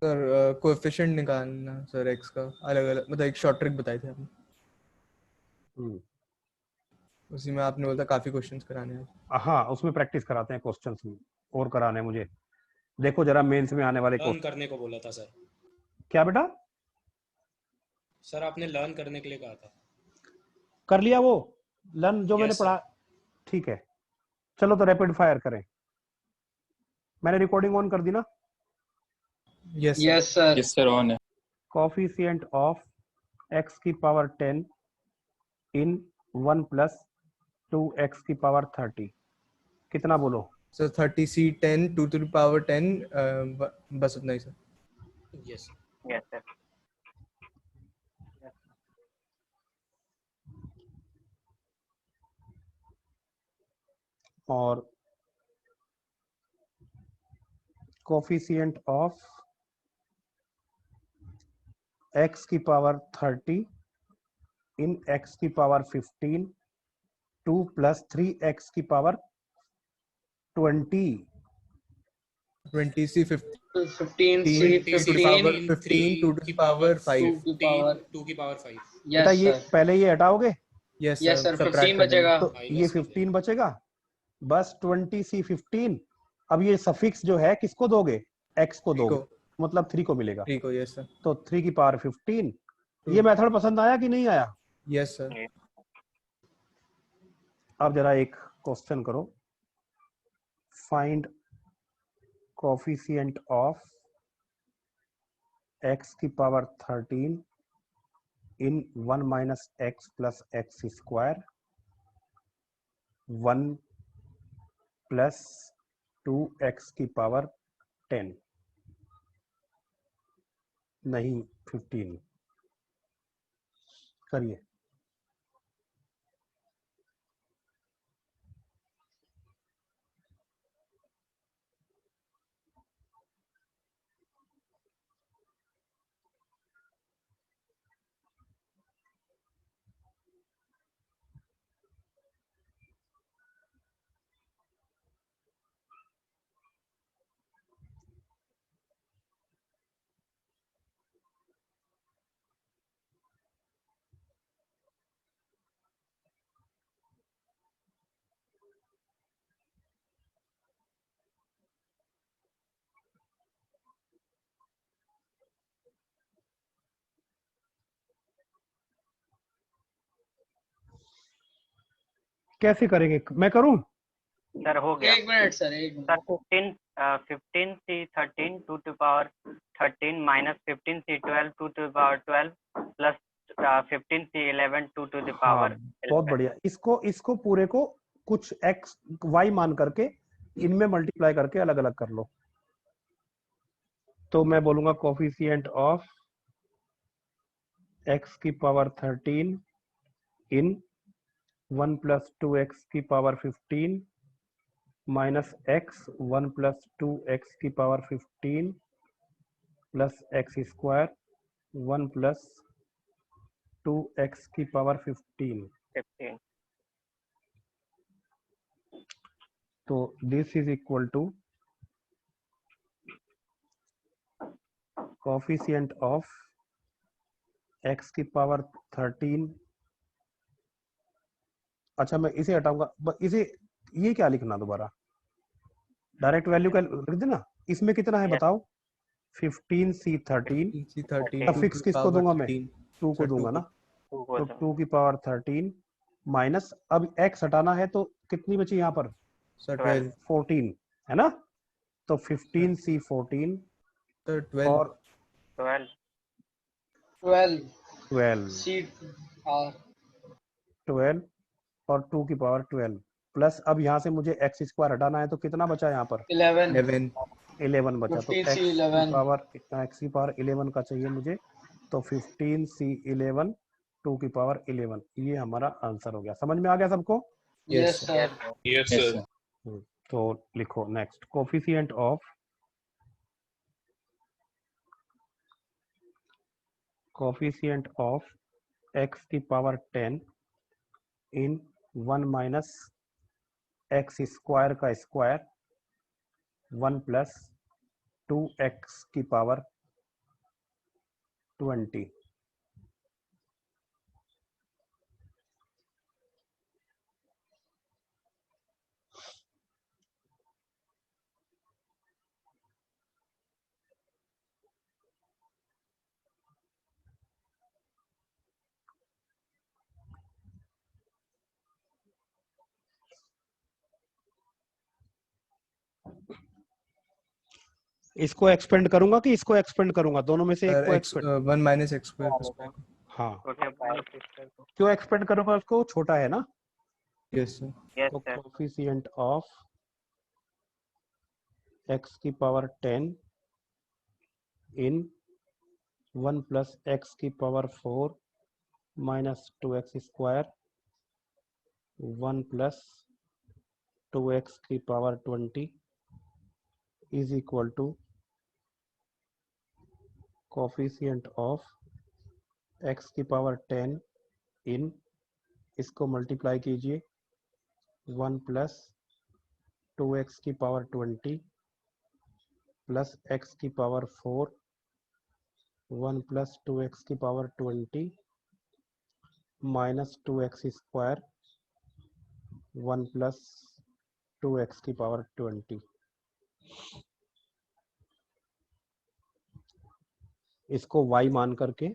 Sir coefficient निकालना sir x का अलग अलग, मतलब एक शॉर्ट ट्रिक बताई थी आपने, उसी में आपने बोला काफी क्वेश्चंस कराने हैं। हाँ, उसमें प्रैक्टिस कराते हैं क्वेश्चंस में, और कराने मुझे। देखो जरा मेंस में आने वाले लर्न क्वेश्चन। करने को बोला था सर। क्या बेटा? सर आपने लर्न करने के लिए कहा था। कर लिया वो लर्न जो मैंने यस पढ़ा? सर। ठीक है, चलो तो रैपिड फायर करें। मैंने रिकॉर्डिंग ऑन कर दी ना? Yes yes sir. Yes sir, on है। कोफिशिएंट ऑफ x की पावर 10 इन 1 प्लस 2x की पावर 30 कितना बोलो? Sir 30c10 2 to the power 10, बस उतना ही सर। Yes yes sir. और कोफिशिएंट ऑफ x की पावर 30 इन x की पावर 15 2 प्लस 3x की power 20 20c 15 15 C 2 to the power 15 15 2 to the power 5। 2 की पावर 2 की पावर 5। बेटा यस ये सर। पहले ये हटाओगे yes yes sir, sir subtract 15 कर देंगे। बचेगा। तो ये माइनस कर 15 बचेगा, बस 20c15। अब ये सफिक्स जो है किसको दोगे? x को 3 दोगे, को, मतलब 3 को मिलेगा। 3 को, यस सर। तो 3 की पावर 15। ये मेथड पसंद आया कि नहीं आया? Yes sir. अब जरा एक क्वेश्चन करो। फाइंड कोफिशिएंट ऑफ x की पावर 13 इन 1 minus x plus x square 1 plus 2x की पावर 10, नहीं 15। करिए। कैसे करेंगे, मैं करूं? सर हो गया। एक मिनट सर, एक minute. Sir 15c13 2 to power 13 minus 15c12 2 to the power 12 plus 15c11 2 to the हाँ, power बहुत 11। बढ़िया। इसको पूरे को कुछ x y मान करके इनमें मल्टीप्लाई करके अलग अलग कर लो। तो मैं बोलूंगा कोफिशिएंट ऑफ x की पावर 13 इन 1 प्लस 2x की power 15 minus x 1 plus 2x की power 15 plus x square 1 plus 2x की पावर 15। तो this is equal to coefficient of x की पावर 13। अच्छा मैं इसे हटाऊंगा, इसे ये क्या लिखना दोबारा? डायरेक्ट वैल्यू का लिख देना। इसमें कितना है बताओ? 15c13। c 13 2 to suffix the किसको power दूंगा मैं? 13 2 को सर, 2 दूंगा को। ना। तो 2 की पावर 13 माइनस, अब x हटाना है तो कितनी बची यहाँ पर? सर 12 14 है ना। तो 15c14 सर 12 और 12 12 सी आर 12 और 2 की पावर 12 प्लस, अब यहाँ से मुझे एक्स स्क्वायर हटाना है तो कितना बचा यहाँ पर? 11 11 बचा। तो 15 एक्स C की 11 पावर कितना? एक्स की पावर 11 का चाहिए मुझे। तो 15c11 2 की पावर 11, ये हमारा आंसर हो गया। समझ में आ गया सबको? Yes sir. Yes sir. तो लिखो नेक्स्ट, कोफिशिएंट ऑफ x की power 10 in 1 minus x square का स्क्वायर 1 प्लस 2x की पावर 20। इसको एक्सपेंड करूंगा कि इसको एक्सपेंड करूंगा, दोनों में से एक सर को x expand. 1 minus x square. हाँ, Okay, fine. क्यों एक्सपेंड करूंगा उसको, छोटा है ना। Yes sir. Yes, तो sir. कोफिशिएंट ऑफ x की पावर 10 इन 1 प्लस एक्स की power 4 minus 2x square 1 plus 2x की power 20 is equal to coefficient of x की पावर 10 इन, इसको मल्टीप्लाई कीजिए 1 प्लस 2x की पावर 20 प्लस x की power 4 1 plus 2x की power 20 minus 2x square 1 plus 2x की power 20। इसको y मान करके,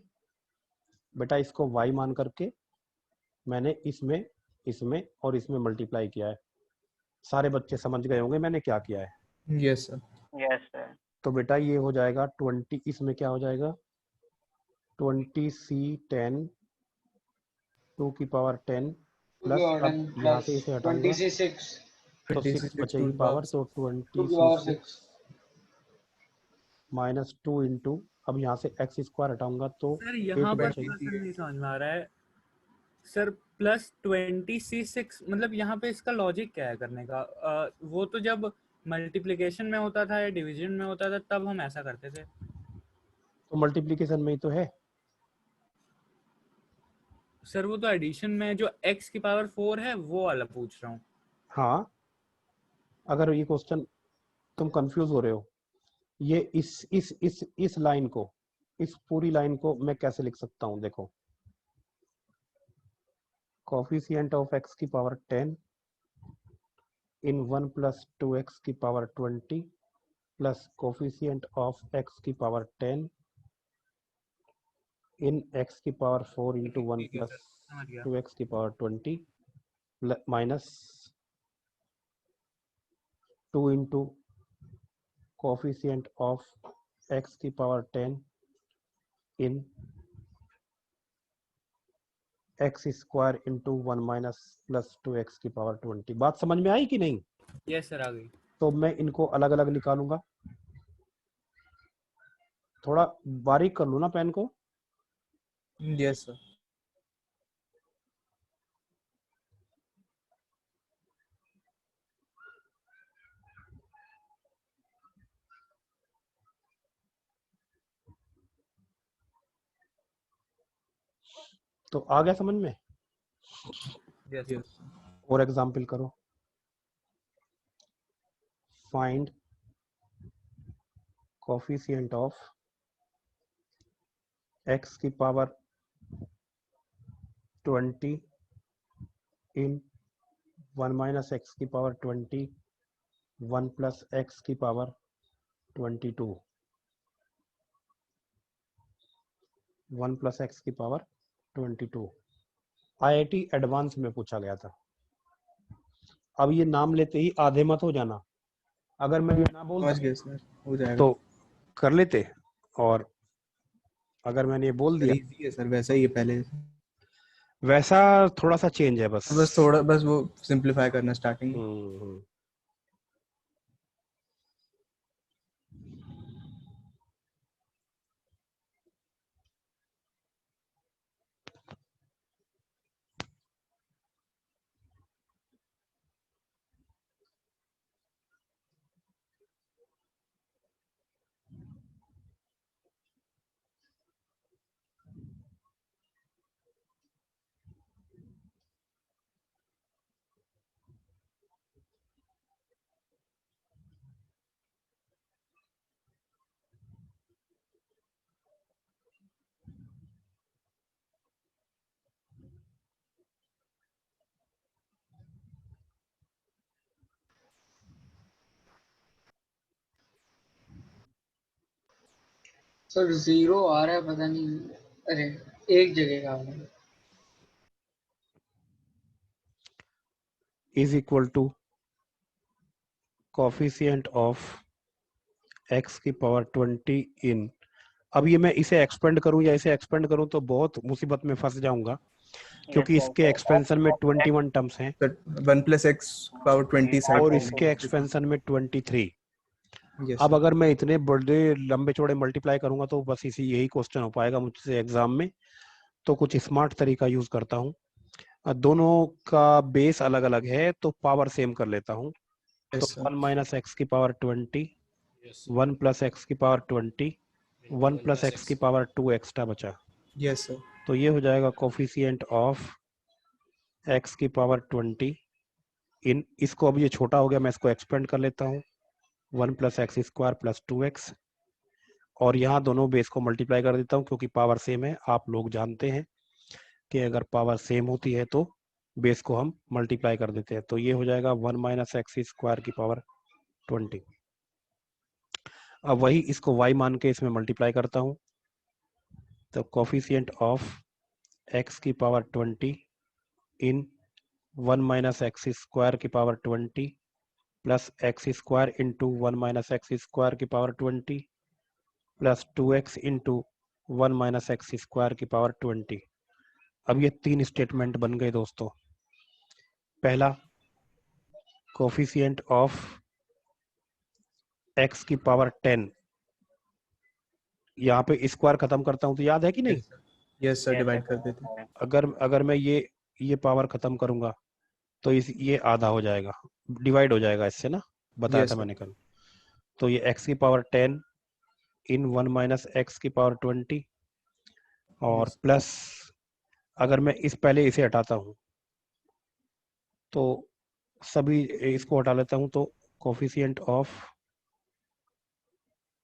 बेटा इसको y मान करके मैंने इसमें इसमें और इसमें मल्टीप्लाई किया है। सारे बच्चे समझ गए होंगे मैंने क्या किया है। Yes sir. Yes, sir. तो बेटा ये हो जाएगा 20, इसमें क्या हो जाएगा 20c10 2 की पावर 10 प्लस, अब यहाँ से इसे हटाऊंगा 26 तो 6 26 बचेगी to पावर, तो 2 की पावर 20c6 6 माइनस 2 इंटू, अब यहाँ से एक्स स्क्वायर हटाऊंगा तो सर यहाँ 8 पर बचेगी। थोड़ा सा नहीं समझ में आ रहा है सर। प्लस 20c6 मतलब यहाँ पे इसका लॉजिक क्या है करने का? वो तो जब मल्टीप्लिकेशन में होता था या डिवीजन में होता था तब हम ऐसा करते थे। तो मल्टीप्लिकेशन में ही तो है। सर वो तो एडिशन में जो x की पावर 4 है वो वाला पूछ रहा हूँ। हाँ, अगर ये क्वेश्चन तुम कंफ्यूज हो रहे हो, ये इस लाइन को, इस पूरी लाइन को मैं कैसे लिख सकता हूँ, देखो कोफिशिएंट ऑफ x की पावर 10 इन 1 प्लस 2x की power 20 plus coefficient of x की पावर 10 इन x की पावर 4 इंटू 1 ठीक है प्लस सर, समझ गया। 2x की power 20 minus 2 into coefficient of x की power 10 in x square into 1 minus plus 2x की पावर 20। बात समझ में आई कि नहीं? यस सर, आ गई। तो मैं इनको अलग अलग निकालूंगा, थोड़ा बारीक कर लूँ ना पेन को। Yes sir. तो आ गया समझ में? यस। और एग्जाम्पल करो। फाइंड कोफिशिएंट ऑफ x की पावर 20 इन 1 माइनस एक्स की पावर 20 1 प्लस एक्स की पावर 22 1 प्लस एक्स की पावर 22 IIT एडवांस में पूछा गया था। अब ये नाम लेते ही आधे मत हो जाना, अगर मैं ये ना बोल समझ गए सर, हो जाएगा। तो कर लेते, और अगर मैंने ये बोल दिया, इजी है सर, वैसा ही है पहले। वैसा थोड़ा सा चेंज है बस। बस थोड़ा, बस वो सिंपलीफाई करना स्टार्टिंग में। हम्म। सर 0 आ रहा है, पता नहीं। अरे एक जगह का है। Is equal to coefficient of x की पावर 20 इन। अब ये मैं इसे एक्सपेंड करूं या इसे एक्सपेंड करूं तो बहुत मुसीबत में फंस जाऊंगा, क्योंकि Yes, इसके एक्सपेंशन में 21 टर्म्स हैं सर 1 + x पावर 20 साइड और पे इसके एक्सपेंशन में 23। यस अब सर अगर मैं इतने बड़े लंबे चौड़े मल्टीप्लाई करूंगा तो बस इसी यही क्वेश्चन हो पाएगा मुझसे एग्जाम में। तो कुछ स्मार्ट तरीका यूज करता हूँ। दोनों का बेस अलग अलग है तो पावर सेम कर लेता हूँ। तो यस सर 1 माइनस एक्स की पावर 20, यस 1 प्लस एक्स की पावर 20, 1 प्लस एक्स की पावर 2 एक्स्ट्रा बचा। यस सर तो ये हो जाएगा कोफिशिएंट ऑफ एक्स की पावर 20 इन। इसको अब ये छोटा हो गया, मैं इसको एक्सपेंड कर लेता हूँ 1 plus x square plus 2x, और यहाँ दोनों बेस को मल्टीप्लाई कर देता हूँ क्योंकि पावर सेम है। आप लोग जानते हैं कि अगर पावर सेम होती है तो बेस को हम मल्टीप्लाई कर देते हैं। तो ये हो जाएगा 1 माइनस एक्स स्क्वायर की पावर 20। अब वही इसको y मान के इसमें मल्टीप्लाई करता हूँ। तो कोफिशिएंट ऑफ x की power 20 in 1 minus x square की power 20 plus x square into 1 minus x square की power 20 plus 2x into 1 minus x square की पावर 20। अब ये 3 स्टेटमेंट बन गए दोस्तों। पहला, कोफिशिएंट ऑफ x की पावर 10, यहाँ पे स्क्वायर खत्म करता हूँ तो याद है कि नहीं? यस सर डिवाइड कर देते अगर मैं ये पावर खत्म करूंगा तो ये आधा हो जाएगा, डिवाइड हो जाएगा इससे ना, बताया Yes, था sir. मैंने कल। तो ये x की पावर 10 इन 1 माइनस एक्स की पावर 20 और Yes. प्लस, अगर मैं पहले इसे हटाता हूँ तो सभी इसको हटा लेता हूँ तो कोफिशिएंट ऑफ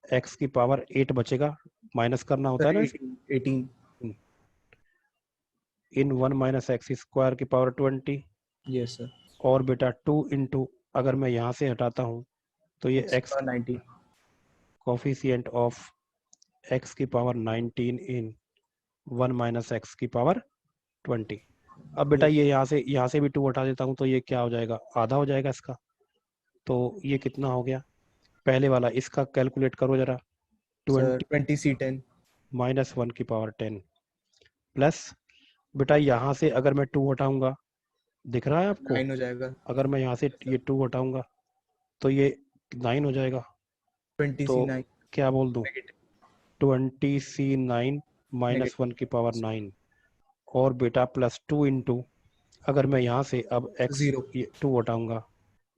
x की पावर 8 बचेगा, माइनस करना होता Sir, है ना 18 इन 1 माइनस एक्स स्क्वायर की पावर 20। yes sir और बेटा 2 इंटू, अगर मैं यहाँ से हटाता हूँ तो ये x 90 कोफिशिएंट ऑफ x की पावर 19 इन 1 माइनस एक्स की पावर 20। अब बेटा ये यहाँ से भी 2 हटा देता हूँ तो ये क्या हो जाएगा, आधा हो जाएगा इसका। तो ये कितना हो गया, पहले वाला इसका कैलकुलेट करो जरा, sir 20 20c10 माइनस 1 की पावर 10 प्लस, बेटा यहाँ से अगर मैं 2 हटाऊंगा, दिख रहा है आपको? 9 हो जाएगा अगर मैं यहाँ से ये 2 हटाऊंगा तो ये 9 हो जाएगा। तो 20c9 क्या बोल दूं, 20c9 माइनस 1 की पावर 9 और बेटा प्लस 2 इंटू, अगर मैं यहाँ से अब x 0 2 हटाऊंगा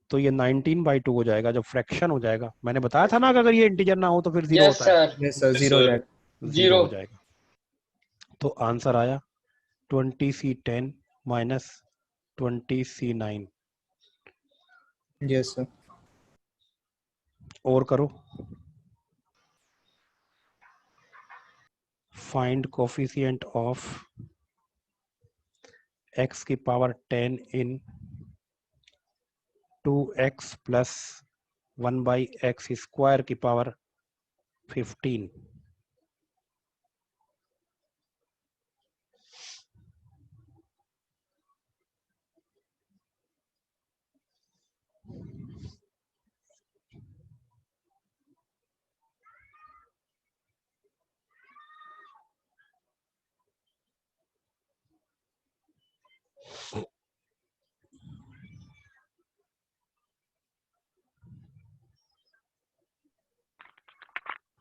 तो ये 19/2 हो जाएगा, जब फ्रैक्शन हो जाएगा। मैंने बताया था ना कि अगर ये इंटीजर ना हो तो फिर 0 यस होता है। सर। yes sir 0 हो जाएगा 0 हो 0। जाएगा। तो आंसर आया 20c10 minus 20c9। yes sir और करो, फाइंड कोफिशिएंट ऑफ x की power 10 in 2x plus 1/x square की पावर 15।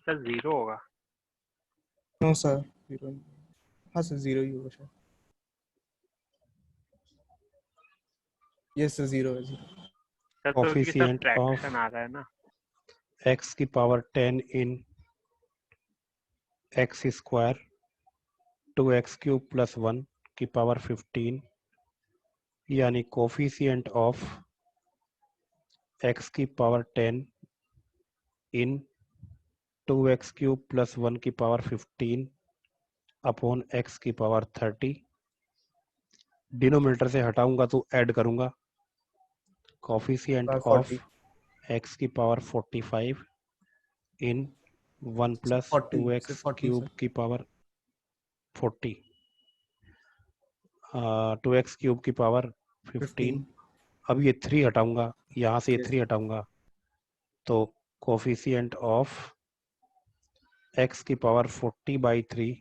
सर 0 होगा। no sir 0 हाँ sir 0 ही होगा शायद yes sir 0 है 0 सर तो ये सब कोफिशिएंट ऑफ फ्रैक्शन आ रहा है ना। x की power 10 in x square 2x cube plus 1 की पावर 15, यानी कोफिशिएंट ऑफ x की power 10 in 2x cube plus 1 की पावर 15 अपॉन x की पावर 30। डिनोमिनेटर से हटाऊंगा तो ऐड करूंगा, कोफिशिएंट ऑफ 40 x की power 45 in 1 plus 40 two x 40 cube sir. की पावर 40, 2x क्यूब की पावर 15। अब ये 3 हटाऊंगा, यहाँ से ये 3 हटाऊंगा, तो कोफिशिएंट ऑफ x की पावर 40/3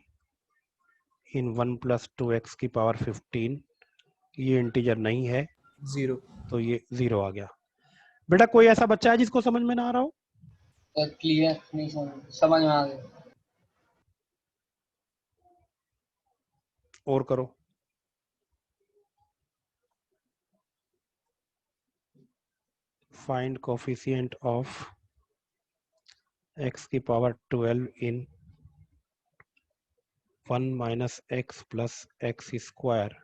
इन 1 प्लस 2x की पावर 15, ये इंटीजर नहीं है 0। तो ये 0 आ गया। बेटा कोई ऐसा बच्चा है जिसको समझ में ना आ रहा हो? क्लियर नहीं समझ में आ गया। और करो। फाइंड कोफिशिएंट ऑफ x की पावर 12 इन 1 minus x plus x square.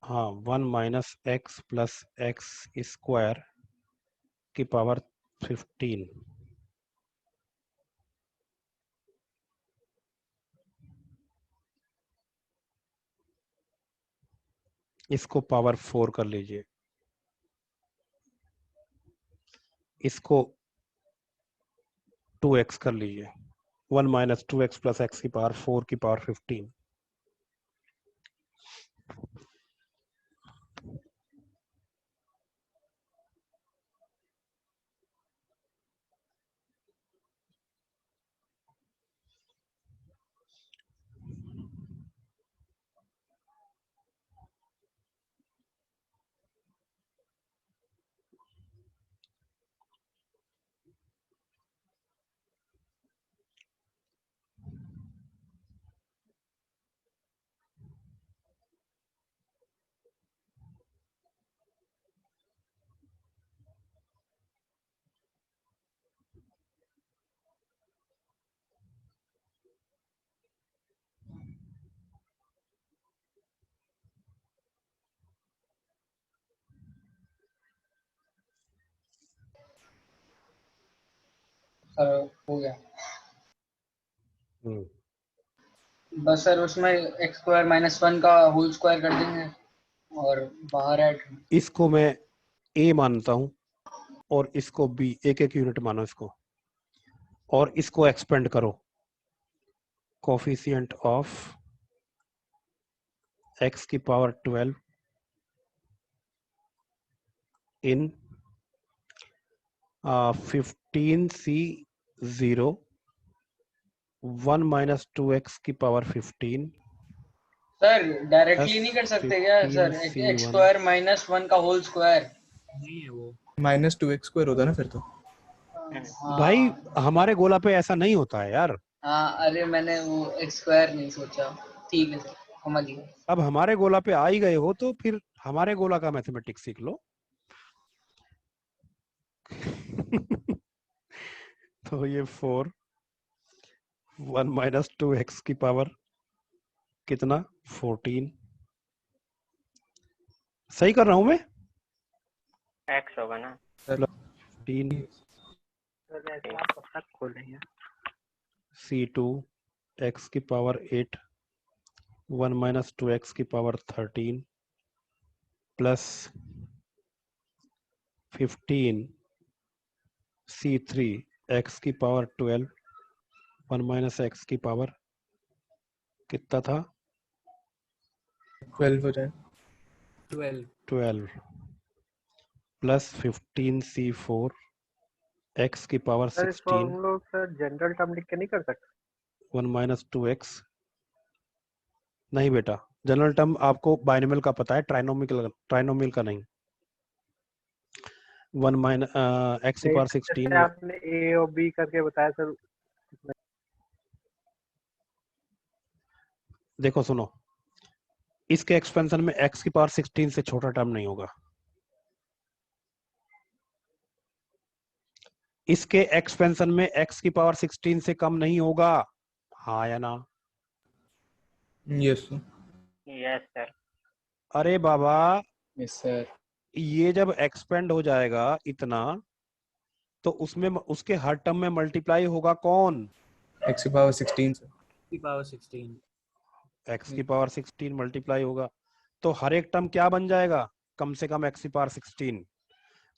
हाँ, 1 minus x plus x square की पावर 15। इसको पावर 4 कर लीजिए, इसको 2x कर लीजिए। 1 माइनस 2x प्लस एक्स की पावर 4 की पावर 15। सर हो गया। हम्म, बस सर उसमें एक्स स्क्वायर माइनस 1 का होल स्क्वायर कर देंगे और बाहर ऐड। इसको मैं a मानता हूं और इसको b, एक एक यूनिट मानो इसको, और इसको एक्सपेंड करो। कोफिशिएंट ऑफ x की पावर 12 इन 15c0 1 माइनस 2x की पावर 15 सर डायरेक्टली प्लस नहीं कर सकते क्या sir? X 15c1। Square minus 1 का होल स्क्वायर। नहीं है वो। -2x² होता है ना फिर तो। भाई हाँ हमारे गोला पे ऐसा नहीं होता है यार। हाँ, अरे मैंने वो एक्स स्क्वायर नहीं सोचा। ठीक है सर, समझ गया। अब हमारे गोला पे आ ही गए हो तो फिर हमारे गोला का मैथमेटिक्स सीख लो। तो ये 4 1 माइनस 2x की पावर कितना 14। सही कर रहा हूं मैं? x होगा ना। 15 कब तक खोलेंगे? c2 x की पावर 8 1 माइनस 2x की पावर 13 प्लस 15 c3 x की पावर 12 1 माइनस x की पावर कितना था 12 हो जाए। 12 प्लस 15c4 x की पावर सर इसको 16 हम लोग सर जनरल टर्म लिख के नहीं कर सकते? 1 माइनस 2x। नहीं बेटा, जनरल टर्म आपको बाइनोमियल का पता है, ट्राइनोमियल का नहीं। 1 माइनस x की पावर 16 जैसे आपने ए और बी करके बताया सर। देखो सुनो, इसके एक्सपेंशन में x की पावर 16 से छोटा टर्म नहीं होगा। इसके एक्सपेंशन में x की पावर 16 से कम नहीं होगा, हाँ या ना? Yes yes sir. अरे बाबा, यस सर। ये जब एक्सपेंड हो जाएगा इतना तो उसमें उसके हर टर्म में मल्टीप्लाई होगा कौन? x की पावर 16 से। की पावर 16। x की पावर 16 मल्टीप्लाई होगा तो हर एक टर्म क्या बन जाएगा? कम से कम x की पावर 16।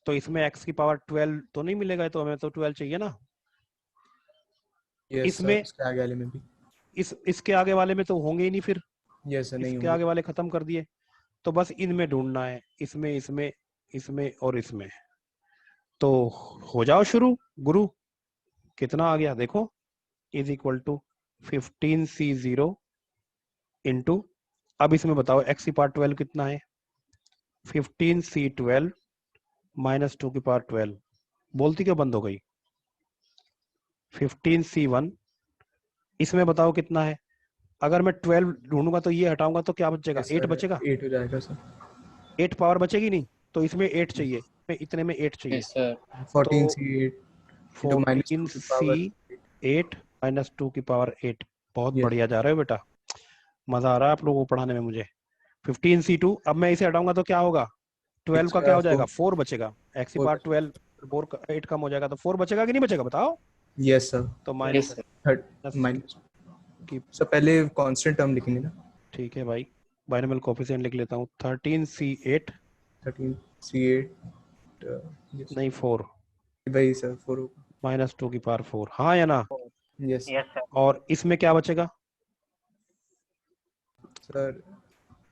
तो इसमें x की पावर 12 तो नहीं मिलेगा, तो हमें तो 12 चाहिए ना। यस इसमें सर, इसके आगे वाले में भी। इसके आगे वाले में तो होंगे ही नहीं फिर, यस सर, नहीं इसके होंगे। आगे वाले खत्म कर दिए, तो बस इनमें ढूंढना है, इसमें इसमें इसमें और इसमें। तो हो जाओ शुरू गुरु। कितना आ गया देखो, is equal to 15C0 into, अब इसमें बताओ x की पावर 12 कितना है, 15C12 माइनस 2 की पावर 12, बोलती क्यों बंद हो गई, 15C1, इसमें बताओ कितना है। अगर मैं 12 ढूंढूंगा तो ये हटाऊंगा तो क्या बचेगा, यस 8 सर, बचेगा, 8 हो जाएगा सर। 8 पावर बचेगी नहीं, तो इसमें 8 चाहिए, इतने में 8 चाहिए। Yes sir. 14C8 into minus 2 की power 14C8 माइनस 2 की पावर 8। बहुत Yes. बढ़िया जा रहे हो बेटा, मजा आ रहा है आप लोगों को पढ़ाने में मुझे। 15C2, अब मैं इसे हटाऊंगा तो क्या होगा, 12 का क्या हो जाएगा, 4 बचेगा, x की पावर 12, 4 का 8 कम हो जाएगा, तो 4 बचेगा कि नहीं बचेगा बताओ। Yes sir। तो यस माइनस सर। minus की, सर पहले कांस्टेंट टर्म लिखेंगे ना। ठीक है भाई, बाइनोमियल कोएफिशिएंट लिख लेता हूँ, 13C8 13C8 yes, नहीं 4 वही सर 4 होगा। माइनस 2 की पावर 4, हाँ या ना। Yes yes sir. और इसमें क्या बचेगा, सर,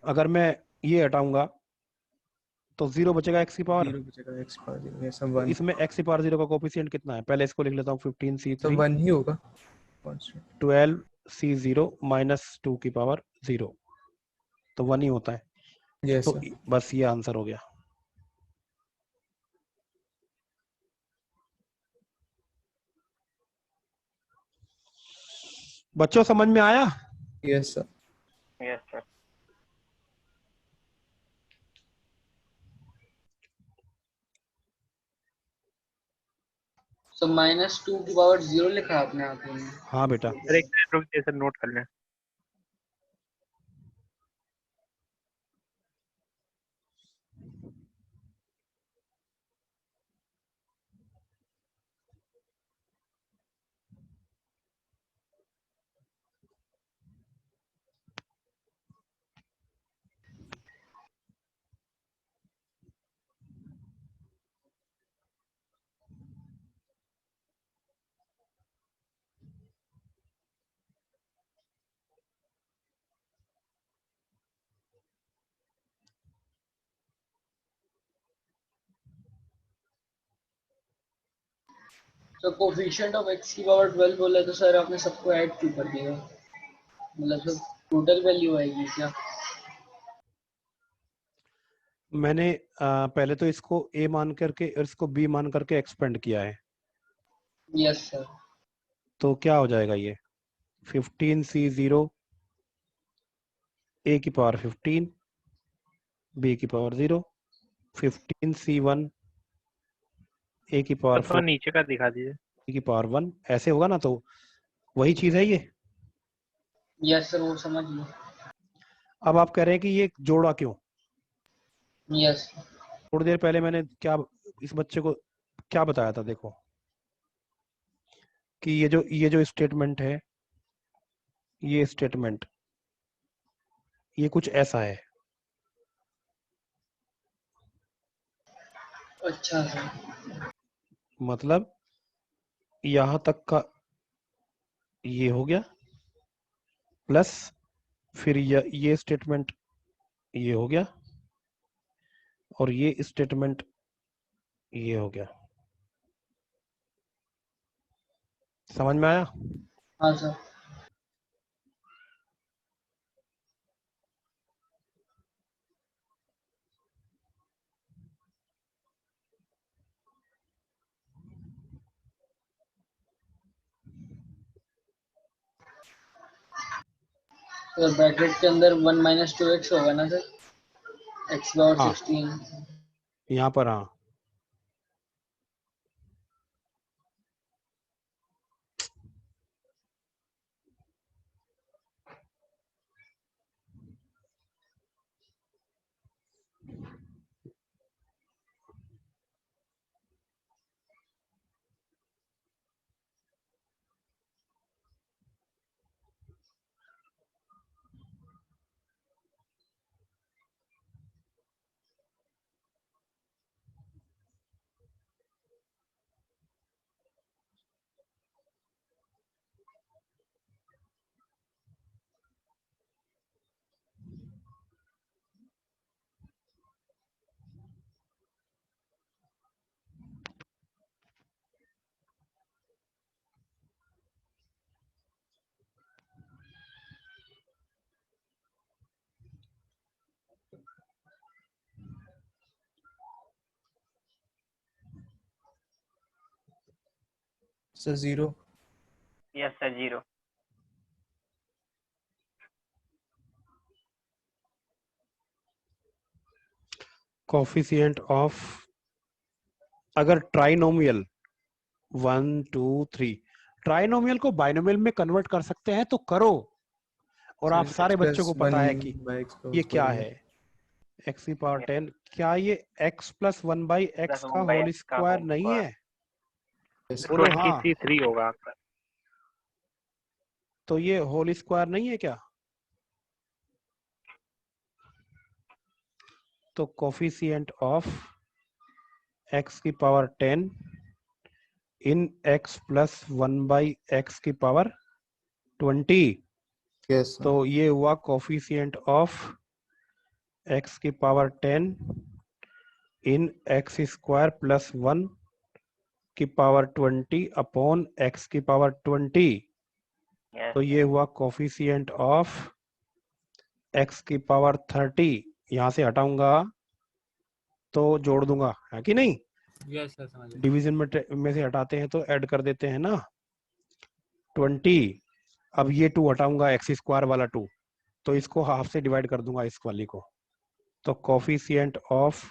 अगर मैं ये हटाऊंगा तो 0 बचेगा x की पावर, 0 बचेगा, x पावर 0, yes सर तो 1। इसमें x की पावर 0 का कोएफिशिएंट कितना है, पहले इसको लिख लेता हूँ, सर 15C3 1 ही होगा कांस्टेंट। 12C0 माइनस 2 की पावर 0, तो 1 ही होता है। Yes तो sir। बस ये आंसर हो गया। बच्चों समझ में आया। Yes sir। Yes sir. So -2 की पावर 0 लिखा आपने यहाँ पे। हाँ बेटा, सर एक मिनट रुक जाइए सर, नोट कर लें। तो कोफिशिएंट ऑफ x की पावर 12 बोला तो सर आपने सबको ऐड क्यों कर दिया, मतलब सब टोटल वैल्यू आएगी क्या। मैंने पहले तो इसको a मान करके और इसको b मान करके एक्सपेंड किया है, यस सर। तो क्या हो जाएगा ये, 15C0 a की पावर 15, b की पावर 0, 15C1 a की पावर थोड़ा 4, नीचे का दिखा दीजिए। b की पावर 1, ऐसे होगा ना, तो वही चीज है ये। यस सर, वो समझ लो। अब आप कह रहे हैं कि ये जोड़ा क्यों, यस। थोड़ी देर पहले मैंने क्या इस बच्चे को क्या बताया था, देखो कि ये जो स्टेटमेंट है, ये स्टेटमेंट ये कुछ ऐसा है, अच्छा सर। मतलब यहां तक का ये हो गया, प्लस फिर ये स्टेटमेंट ये हो गया, और ये स्टेटमेंट ये हो गया। समझ में आया। हाँ सर। तो ब्रैकेट के अंदर 1 - 2x होगा ना सर, x पावर हाँ 16। यहाँ पर, हाँ sir 0. Yes, sir, 0. Coefficient of, अगर ट्राइनोमियल 1 2 3, ट्राइनोमियल को बाइनोमियल में कन्वर्ट कर सकते हैं तो करो। और आप सारे बच्चों को पता है कि ये क्या है, x की पावर 10। क्या ये x plus 1 by x Plus का 1 by होल x का स्क्वायर whole नहीं square. है? बोलो हाँ। 23 होगा आपका। तो ये होल स्क्वायर नहीं है क्या? तो कोफिशिएंट ऑफ x की power 10 in x plus 1 by x की पावर 20। यस तो ये हुआ कोफिशिएंट ऑफ x की power 10 in x square plus 1 की पावर 20 अपॉन x की पावर 20। Yes. तो ये हुआ कोफिशिएंट ऑफ x की पावर 30। यहां से हटाऊंगा तो जोड़ दूंगा, है कि नहीं? यस सर, समझ गया। डिवीजन में से हटाते हैं तो ऐड कर देते हैं ना 20। अब ये 2 हटाऊंगा, एक्स स्क्वायर वाला 2, तो इसको हाफ से डिवाइड कर दूंगा इस वाली को। तो कोफिशिएंट ऑफ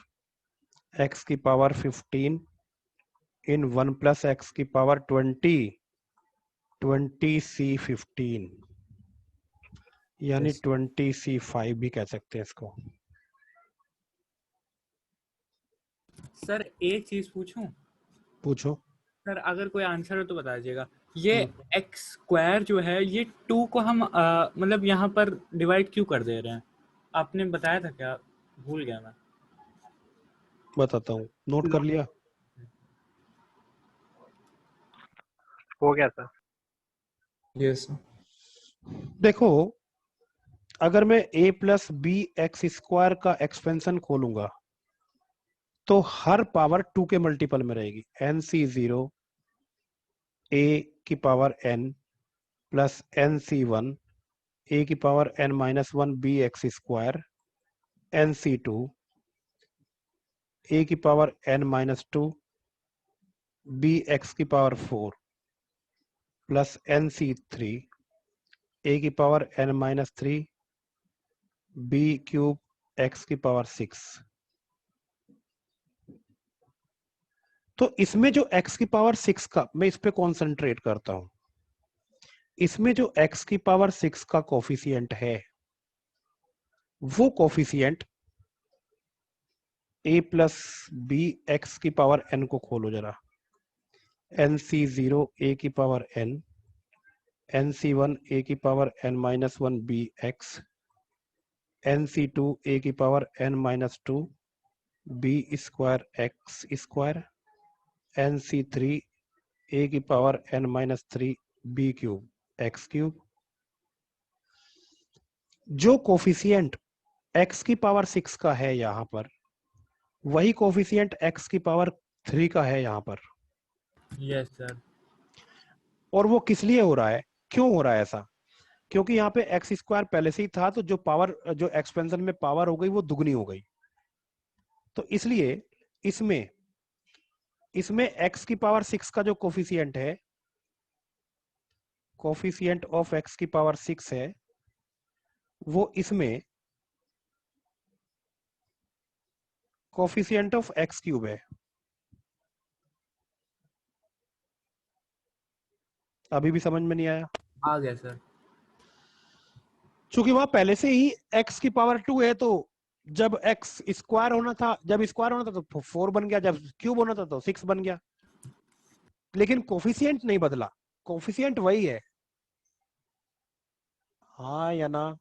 x की पावर 15 इन 1 प्लस एक्स की पावर 20c15, यानी Yes. 20c5 भी कह सकते हैं इसको। सर एक चीज पूछूं? पूछो। सर अगर कोई आंसर हो तो बता दीजिएगा। ये एक्स स्क्वायर जो है, ये 2 को हम मतलब यहाँ पर डिवाइड क्यों कर दे रहे हैं? आपने बताया था क्या? भूल गया मैं। बताता हूँ, नोट कर लिया? हो गया सर। यस. देखो, अगर मैं a plus b x square का एक्सपेंशन खोलूंगा तो हर पावर 2 के मल्टीपल में रहेगी। nc0 a की power n plus nc1 a की power n minus 1 b x square, nc2 a की power n minus 2 B x की पावर 4 प्लस nc3 a की power n minus 3 b cube x की power 6। तो इसमें जो x की पावर 6 का, मैं इस पे कॉन्सेंट्रेट करता हूं। इसमें जो x की पावर 6 का कोफिशिएंट है, वो coefficient a plus b x की पावर n को खोलो जरा। nc0 a की पावर n, nc1 a की power n minus 1 b x, nc2 a की power n minus 2 b square x square, nc3 a की power n minus 3 b cube x cube. जो coefficient x की power 6 का है यहां पर, वही कोफिशिएंट x की पावर 3 का है यहां पर। Yes sir. और वो किस लिए हो रहा है, क्यों हो रहा है ऐसा? क्योंकि यहाँ पे एक्स स्क्वायर पहले से ही था, तो जो पावर, जो एक्सपेंशन में पावर हो गई वो दुगनी हो गई। तो इसलिए इसमें इसमें x की पावर 6 का जो कोफिशिएंट है, कोफिशिएंट ऑफ x की पावर 6 है, वो इसमें कोफिशिएंट ऑफ x क्यूब है। अभी भी समझ में नहीं आया? आ गया सर। चूंकि वहां पहले से ही x की पावर 2 है, तो जब x स्क्वायर होना था, जब स्क्वायर होना था तो 4 बन गया, जब क्यूब होना था तो 6 बन गया। लेकिन कोफिशिएंट नहीं बदला, कोफिशिएंट वही है। हाँ या ना?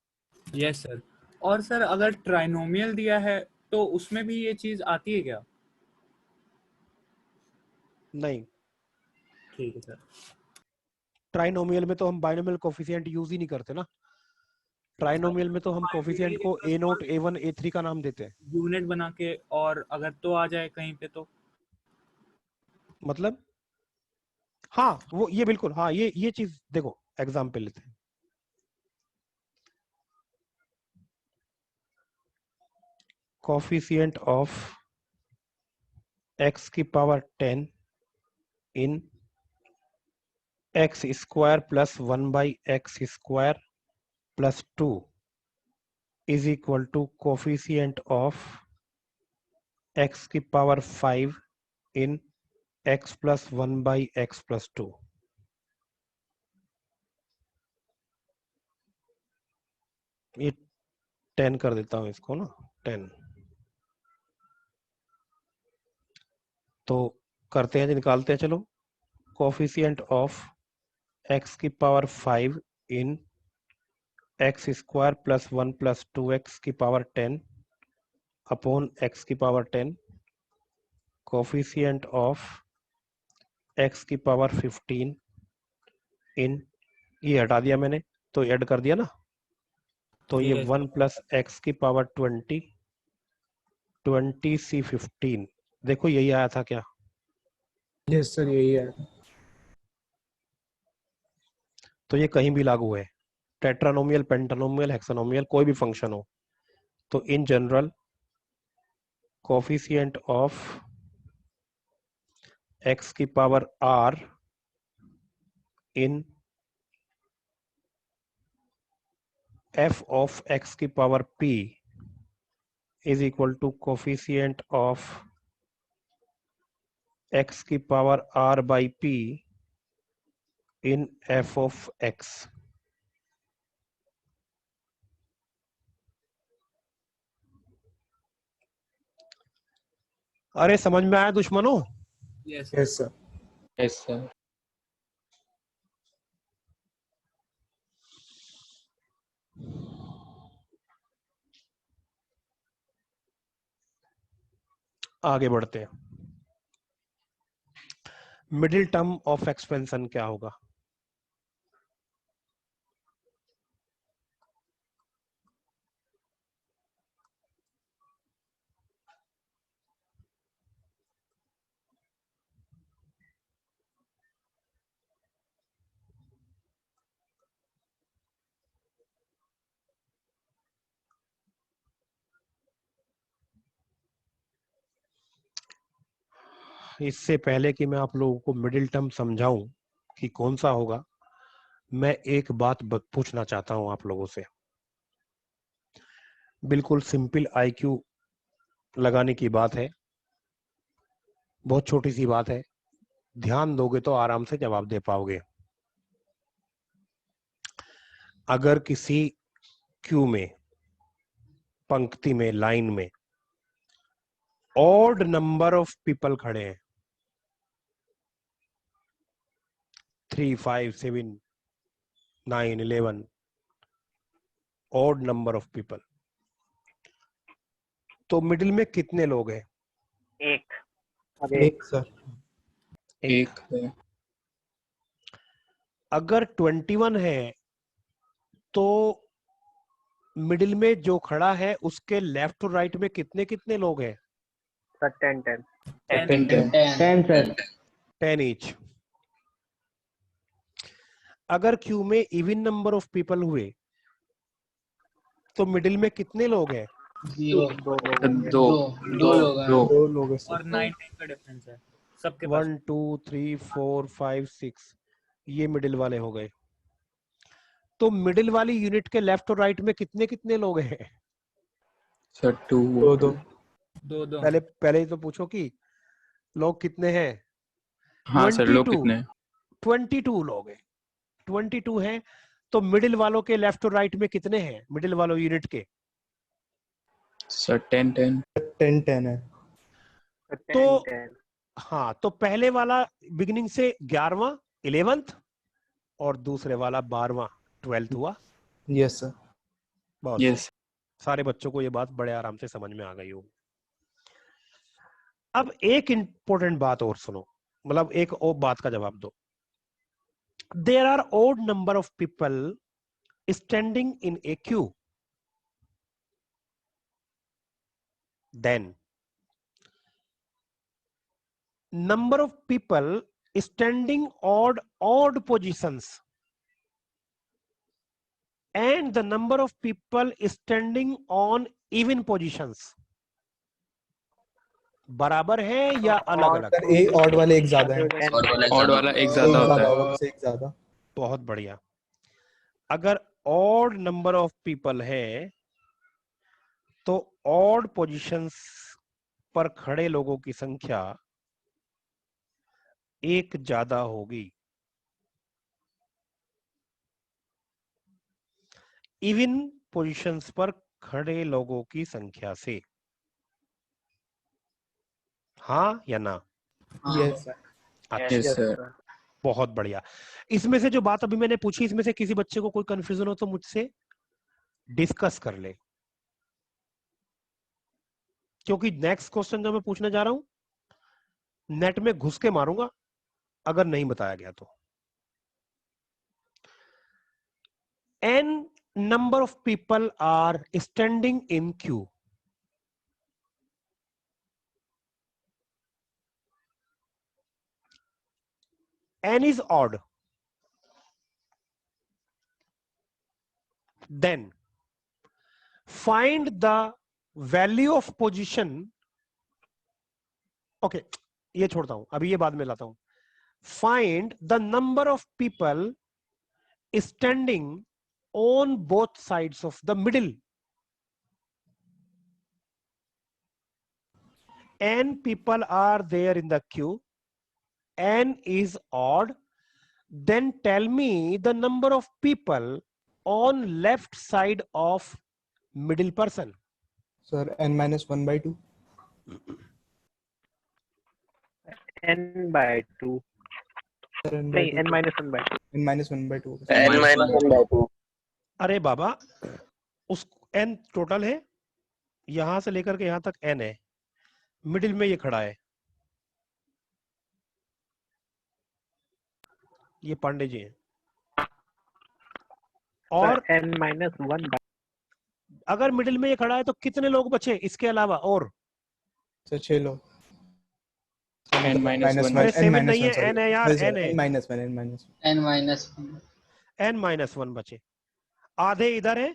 Yes sir. और सर अगर ट्राइनोमियल दिया है तो उसमें भी ये चीज आती है क्या? नहीं, ठीक है सर। ट्राइनोमियल में तो हम बाइनोमियल कोफिशिएंट यूज ही नहीं करते ना। ट्राइनोमियल में तो हम कोफिशिएंट को a0 a1 a3 का नाम देते हैं। यूनिट बना के, और अगर तो आ जाए कहीं पे तो? मतलब हाँ, वो ये बिल्कुल, हाँ, ये चीज देखो, एग्जाम्पल लेते हैं। कोफिशिएंट ऑफ x की power 10 in x square plus 1/x² plus 2 is equal to coefficient of x की power 5 in x plus 1/x plus 2। ये 10 कर देता हूं इसको ना, 10। तो करते हैं, निकालते हैं, चलो। कोफिशिएंट ऑफ x की power 5 in x square plus 1 plus 2x की पावर 10 अपॉन x की पावर 10, कोफिशिएंट ऑफ x की पावर 15 इन, ये हटा दिया मैंने तो ऐड कर दिया ना, तो ये 1 प्लस एक्स की पावर 20 20 C 15। देखो यही आया था क्या? यस सर, यही है। तो ये कहीं भी लागू है, टेट्रानोमियल, पेंटानोमियल, हेक्सानोमियल, कोई भी फंक्शन हो। तो in general coefficient of x की power r in f of x की power p is equal to coefficient of x की power r by p in f of x। अरे समझ में आया दुश्मनों? Yes yes sir. Yes sir. आगे बढ़ते हैं। मिडिल टर्म ऑफ एक्सपेंशन क्या होगा? इससे पहले कि मैं आप लोगों को मिडिल टर्म समझाऊं कि कौन सा होगा, मैं एक बात पूछना चाहता हूं आप लोगों से। बिल्कुल सिंपल आईक्यू लगाने की बात है, बहुत छोटी सी बात है, ध्यान दोगे तो आराम से जवाब दे पाओगे। अगर किसी क्यू में, पंक्ति में, लाइन में ऑड नंबर ऑफ पीपल खड़े हैं, 3, 5, 7, 9, 11, ऑड नंबर ऑफ पीपल, तो मिडिल में कितने लोग हैं? एक। एक सर। एक है। अगर 21 है तो मिडिल में जो खड़ा है उसके लेफ्ट और राइट में कितने कितने लोग हैं? Sir 10 10 10 10 10 sir. 10 ईच। अगर क्यू में इवन नंबर ऑफ पीपल हुए तो मिडिल में कितने लोग हैं? 0 2 दो 2 लोग हैं। 2 लोग हैं और सर। 19 का डिफरेंस है सबके पास। 1 2 3 4 5 6, ये मिडिल वाले हो गए। तो मिडिल वाली यूनिट के लेफ्ट और राइट में कितने कितने लोग हैं? सर 2 2 2। दो पहले ही तो पूछो कि लोग कितने हैं। हाँ सर, लोग 22 कितने हैं? 22 लोग हैं। 22 हैं तो मिडिल वालों के लेफ्ट और राइट में कितने हैं? मिडिल वालों यूनिट के सर 10 10 10 10 है। तो 10 हाँ, तो पहले वाला बिगिनिंग से 11वां 11th और दूसरे वाला 12वां 12th हुआ। Yes sir. बहुत यस। सारे बच्चों को ये बात बड़े आराम से समझ में आ गई होगी। अब एक इंपॉर्टेंट बात और सुनो, मतलब एक और बात का जवाब दो। There are odd number of people standing in a queue, then number of people standing odd positions and the number of people standing on even positions. बराबर है या अलग अलग? सर ए ऑड वाले एक ज्यादा है। ऑड वाला एक एक ज्यादा होता ज्यादा है। होगा, बस एक ज्यादा। बहुत बढ़िया। अगर ऑड नंबर ऑफ पीपल है तो ऑड पोजीशंस पर खड़े लोगों की संख्या एक ज्यादा होगी। इवन पोजीशंस पर खड़े लोगों की संख्या से। हाँ या ना? यस। अच्छा, यस सर। बहुत बढ़िया। इसमें से जो बात अभी मैंने पूछी, इसमें से किसी बच्चे को कोई कंफ्यूजन हो तो मुझसे डिस्कस कर ले, क्योंकि नेक्स्ट क्वेश्चन जो मैं पूछने जा रहा हूं नेट में घुस के मारूंगा अगर नहीं बताया गया तो। n number of people are standing in queue. n is odd. Then find the value of position. Okay, ये छोड़ता हूं, अभी ये बाद में लाता हूं। Find the number of people standing on both sides of the middle. N people are there in the queue. N is odd. Then tell me the number of people on left side of middle person. Sir n-1/2। n/2 sir नहीं n/2। n-1/2 n-1/2 होगा। n-1/2। अरे बाबा, उस n total है, यहां से लेकर के यहां तक n है, मिडिल में ये खड़ा है, ये पांडे जी हैं। और n-1/2 अगर मिडिल में ये खड़ा है तो कितने लोग बचे इसके अलावा? और सर 6 लोग। n-1। अरे 7 नहीं है, n है यार, n है। n-1 बचे। आधे इधर है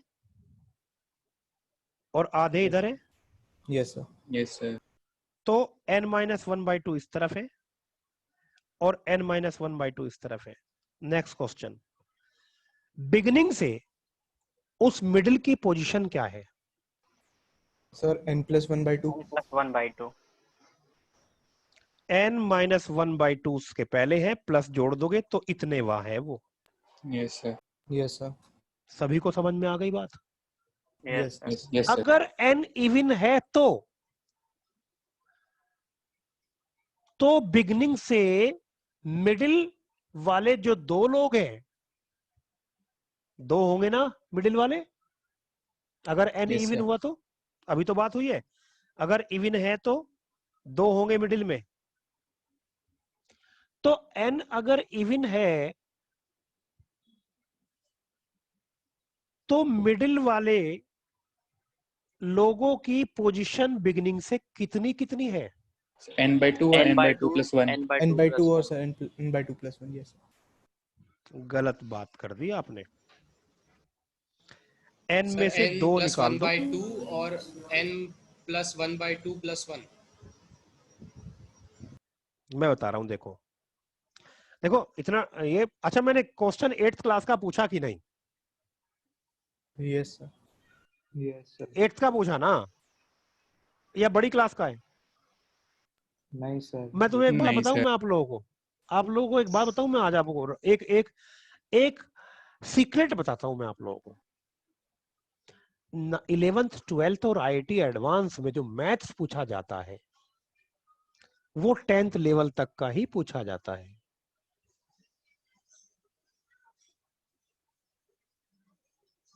और आधे इधर है। Yes sir. Yes sir. तो n-1/2 इस तरफ है और n-1/2 इस तरफ है। नेक्स्ट क्वेश्चन, बिगिनिंग से उस मिडिल की पोजीशन क्या है? Sir n+1/2। n+1/2 n-1/2 उसके पहले है, प्लस जोड़ दोगे तो इतने वहां है वो। Yes sir. Yes sir. सभी को समझ में आ गई बात? Yes yes. Yes sir. अगर n इवन है तो बिगनिंग से मिडिल वाले जो दो लोग हैं, दो होंगे ना मिडिल वाले? अगर n Yes, इवन sir. हुआ तो, अभी तो बात हुई है, अगर इवन है तो दो होंगे मिडिल में। तो n अगर इवन है तो मिडिल वाले लोगों की पोजीशन बिगिनिंग से कितनी कितनी है? n/2 और n/2 + 1। n/2 और सर n/2 + 1। यस। गलत बात कर दी आपने। n सर में से n दो + निकाल दो। 1/2 और n + 1/2 + 1। मैं बता रहा हूं, देखो देखो इतना ये। अच्छा, मैंने क्वेश्चन 8th क्लास का पूछा कि नहीं? Yes sir. Yes sir. 8th का पूछा ना, या बड़ी क्लास का है? नहीं सर। मैं तुम्हें एक बात नहीं बताऊं, सर। मैं आप लोगों को एक बात बताऊं, मैं आज आपको एक एक एक सीक्रेट बताता हूं मैं आप लोगों को। 11th 12th और IIT एडवांस में जो मैथ्स पूछा जाता है वो 10th लेवल तक का ही पूछा जाता है।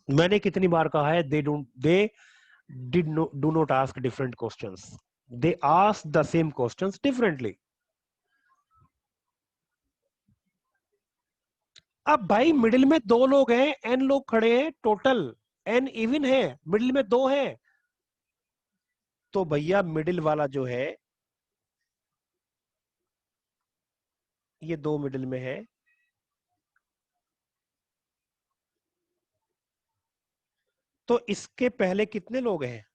मैंने कितनी बार कहा है, दे do not ask different questions, they ask the same questions differently. अब भाई मिडिल में दो लोग हैं, n लोग खड़े हैं, टोटल n इवन है, मिडिल में दो है, तो भैया मिडिल वाला जो है ये दो मिडिल में है, तो इसके पहले कितने लोग हैं?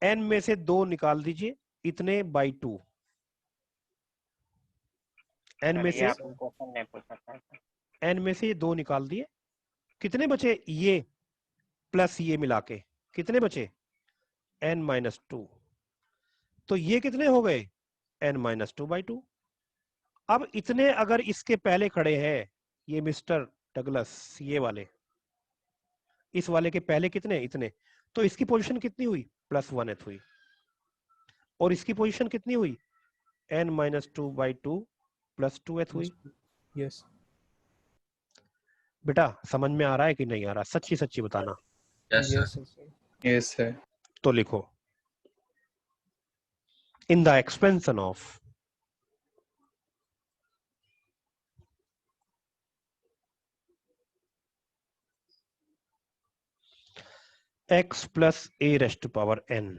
n में से 2 निकाल दीजिए, इतने बाई 2। n में सर ये से आपको क्वेश्चन नहीं पूछा था सर। n में से ये 2 निकाल दिए, कितने बचे? ये प्लस ये मिला के कितने बचे? n minus 2। तो ये कितने हो गए? n minus 2 by 2। अब इतने अगर इसके पहले खड़े हैं, ये मिस्टर डगलस, ये वाले, इस वाले के पहले कितने? इतने। तो इसकी पोजीशन कितनी हुई? +1th हुई। और इसकी पोजीशन कितनी हुई? n माइनस 2 बाई 2 +2th हुई। यस बेटा समझ में आ रहा है कि नहीं आ रहा? सच्ची सच्ची बताना। Yes yes sir. तो लिखो, in the expansion of x plus a raised to power n,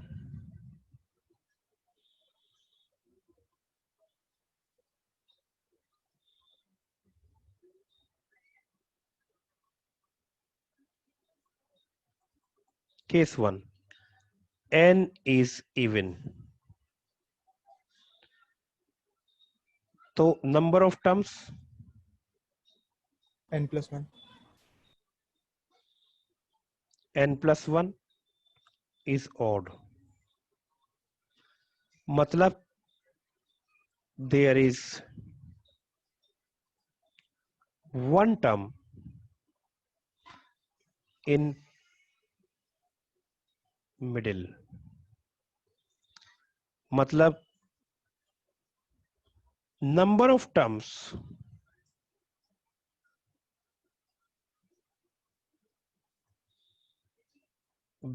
case 1, n is even, तो number of terms n+1 n plus 1 is odd, मतलब there is one term in middle, मतलब number of terms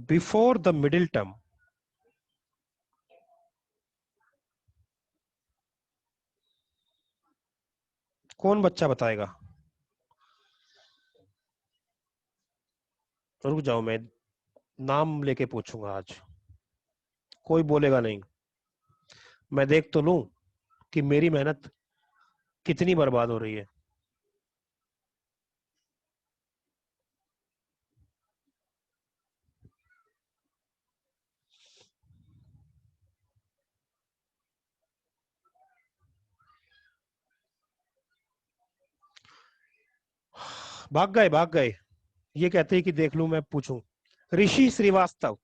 before the middle term कौन बच्चा बताएगा? रुक जाओ, मैं नाम लेके पूछूंगा आज, कोई बोलेगा नहीं। मैं देख तो लूं कि मेरी मेहनत कितनी बर्बाद हो रही है। भाग गए भाग गए, ये कहते हैं कि देख लूं मैं पूछूं। ऋषि श्रीवास्तव,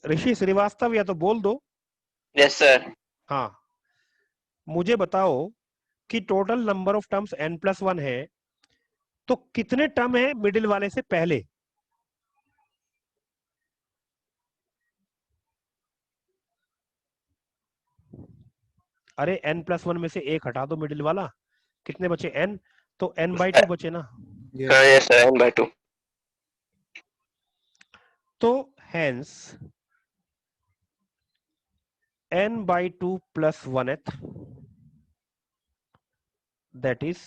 ऋषि श्रीवास्तव या तो बोल दो। Yes sir. हाँ, मुझे बताओ कि total number of terms n+1 है, तो कितने टर्म है मिडिल वाले से पहले? अरे n+1 में से एक हटा दो मिडिल वाला, कितने बचे? n, तो n/2 बचे ना। Yes sir, n/2। तो hence n/2 plus 1th, that is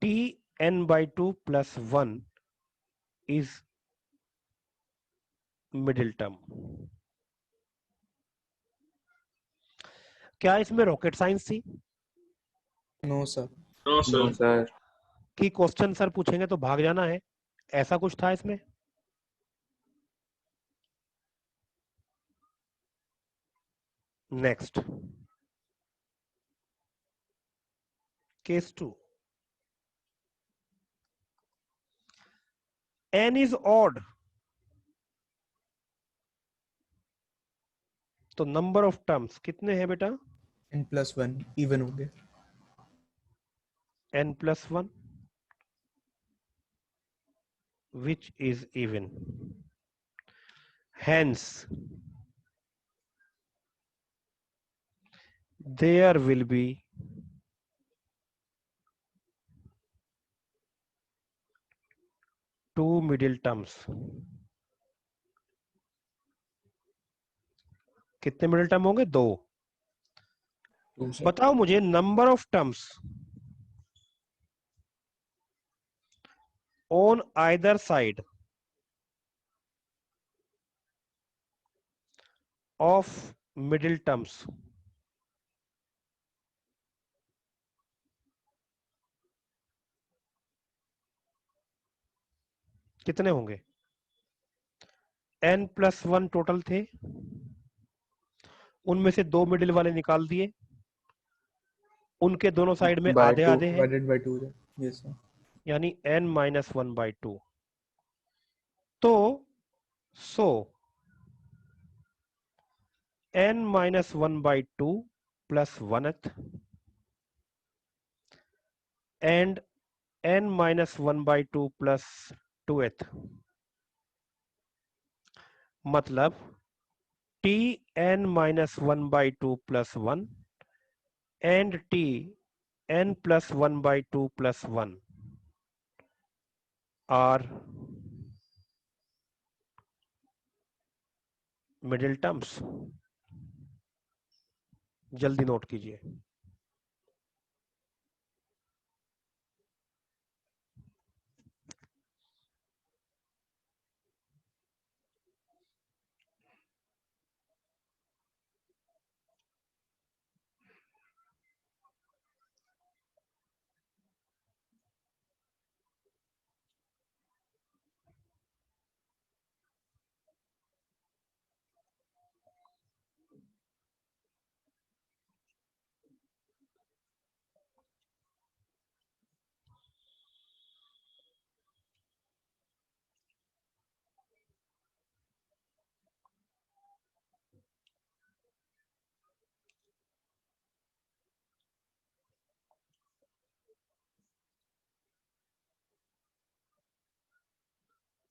tn/2 plus 1 is middle term। क्या इसमें रॉकेट साइंस थी? No sir no sir. कि क्वेश्चन सर पूछेंगे तो भाग जाना है, ऐसा कुछ था इसमें? Next, case 2, n is odd, तो नंबर ऑफ टर्म्स कितने हैं बेटा? n+1 इवन हो गए। n+1 which is even, hence there will be two middle terms। कितने मिडिल टर्म होंगे? 2। बताओ मुझे number of terms on either side of middle terms. कितने होंगे? n+1 टोटल थे, उनमें से 2 मिडिल वाले निकाल दिए, उनके दोनों साइड में by आधे 2 आधे हैं, divided by 2 yes sir. यानी n-1/2. तो n-1/2 plus 1th and n-1/2 plus 2th, मतलब tn-1/2 plus 1 and tn plus 1/2 plus 1 are middle terms. जल्दी नोट कीजिए.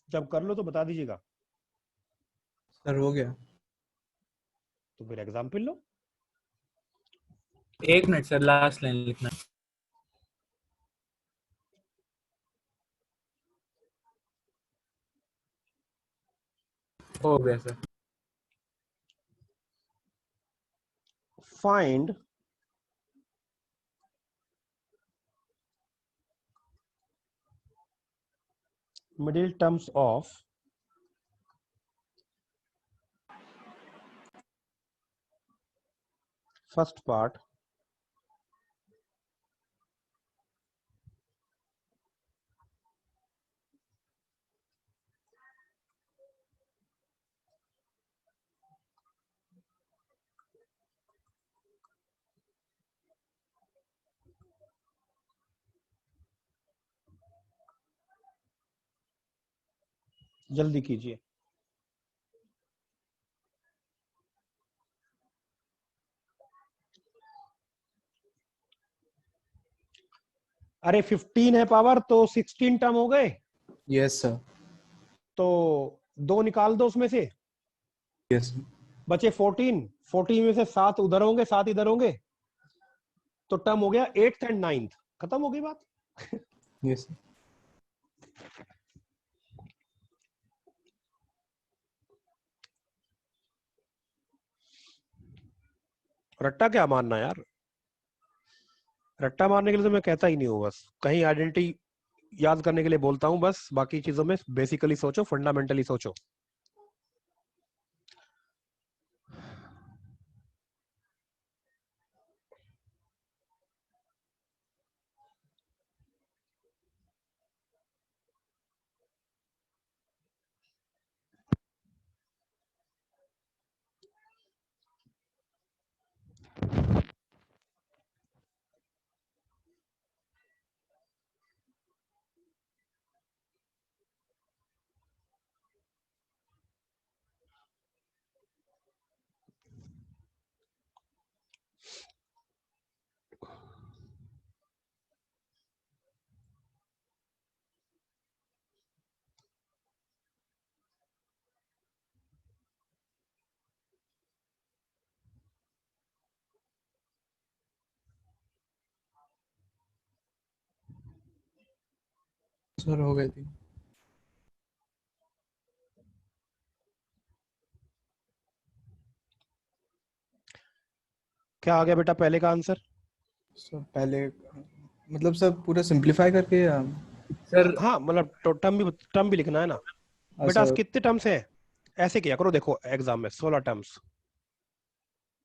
जब कर लो तो बता दीजिएगा. सर हो गया. तो फिर एग्जाम्पल लो. 1 मिनट सर, लास्ट लाइन लिखना. हो गया sir. Find middle terms of first part जल्दी कीजिए. अरे 15 है पावर, तो 16 टर्म हो गए. yes sir. तो 2 निकाल दो उसमें से, yes sir. बचे 14 में से 7 उधर होंगे, 7 इधर होंगे, तो टर्म हो गया 8th and 9th. खत्म हो गई बात. yes sir. रट्टा क्या मारना यार, रट्टा मारने के लिए तो मैं कहता ही नहीं हूँ. बस कहीं आइडेंटिटी याद करने के लिए बोलता हूँ, बस बाकी चीजों में बेसिकली सोचो, फंडामेंटली सोचो. सर हो गई थी. क्या आ गया बेटा पहले का आंसर? सर पहले मतलब सर पूरा सिंपलीफाई करके या सर हाँ, मतलब टर्म भी लिखना है ना बेटा. सर कितने टर्म्स हैं? ऐसे किया करो, देखो एग्जाम में 16 टर्म्स,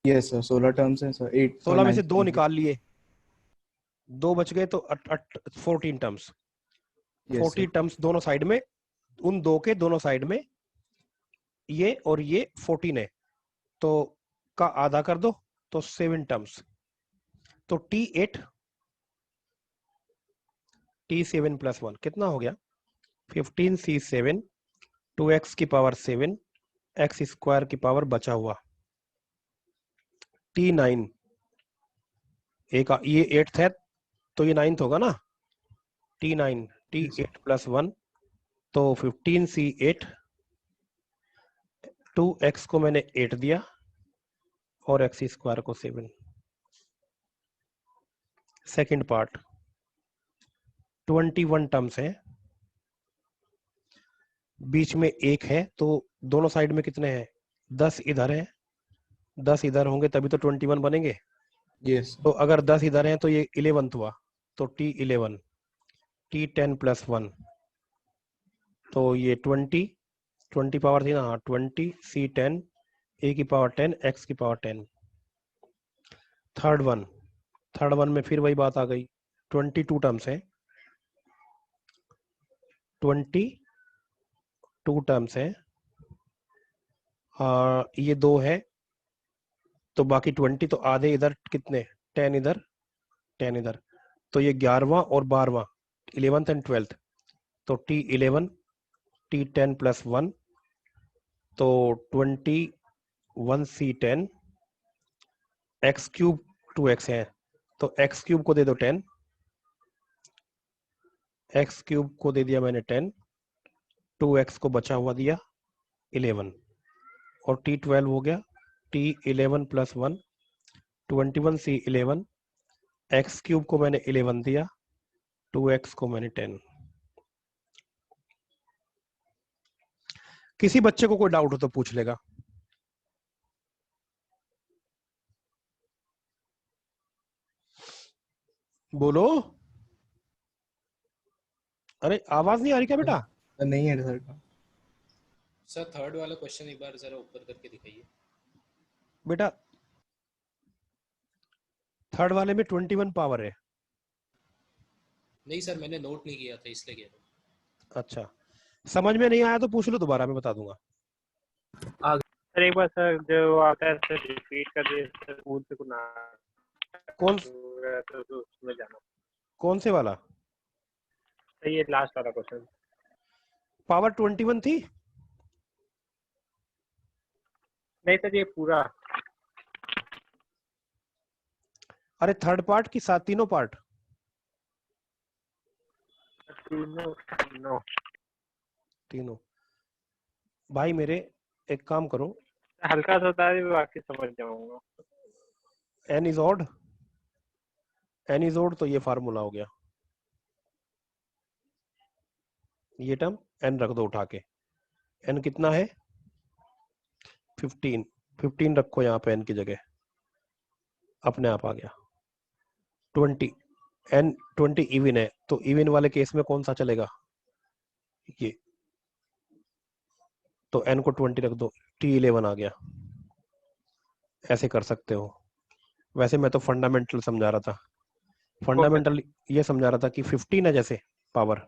yes sir. 16 टर्म्स हैं सर. 8 16 में से 2 निकाल लिए, 2 बच गए, तो 14 टर्म्स. yes 40 sir. टर्म्स दोनों साइड में उन दो के दोनों साइड में ये और ये 14 है, तो का आधा कर दो तो 7 टर्म्स। तो T8 T7 प्लस 1 कितना हो गया 15C7 2x की पावर 7 x स्क्वायर की पावर बचा हुआ T9 एक ये 8th है तो ये 9th होगा ना T9 T8 प्लस 1 तो 15C8 2x को मैंने 8 दिया और x स्क्वायर को 7। सेकंड पार्ट 21 टर्म्स है, बीच में एक है तो दोनों साइड में कितने हैं 10 इधर है 10 इधर होंगे तभी तो 21 बनेंगे। यस तो अगर 10 इधर हैं तो ये 11th हुआ तो T11 T10 प्लस 1 तो ये 20 पावर थी ना 20 C10 a की पावर 10 x की पावर 10। थर्ड वन में फिर वही बात आ गई 22 टर्म्स है 22 टर्म्स है ये दो है तो बाकी 20 तो आधे इधर कितने 10 इधर 10 इधर तो ये 11वां और 12वां 11th एंड 12th तो T11 T10 प्लस 1 तो 21C10 x क्यूब 2x है तो x क्यूब को दे दो 10 x क्यूब को दे दिया मैंने 10 2x को बचा हुआ दिया 11 और T12 हो गया T11 plus 1 21C11 x cube को मैंने 11 दिया 2x को मैंने 10। किसी बच्चे को कोई डाउट हो तो पूछ लेगा। बोलो। अरे आवाज नहीं आ रही क्या बेटा? नहीं है सर का। सर थर्ड वाला क्वेश्चन एक बार जरा ऊपर करके दिखाइए बेटा थर्ड वाले में 21 पावर है। नहीं सर मैंने नोट नहीं किया था इसलिए कह रहा अच्छा समझ में नहीं आया तो पूछ लो दोबारा मैं बता दूंगा। सर एक बार सर जो आता है सर रिपीट कर दिए सर स्कूल से कुछ ना कौन तो उसमें जाना कौन से वाला? सर ये लास्ट वाला क्वेश्चन पावर 21 थी? नहीं सर ये पूरा अरे थर्ड पार्ट की साथ तीनों पार्ट तीनों भाई मेरे एक काम करो हल्का सा बता दे बाकी समझ जाऊंगा। n इज ऑड तो ये फार्मूला हो गया ये टर्म n रख दो उठा के n कितना है 15 रखो यहाँ पे n की जगह अपने आप आ गया 20 इवन है तो इवन वाले केस में कौन सा चलेगा ये तो n को 20 रख दो T11 आ गया। ऐसे कर सकते हो। वैसे मैं तो फंडामेंटल समझा रहा था फंडामेंटल ये समझा रहा था कि 15 है जैसे पावर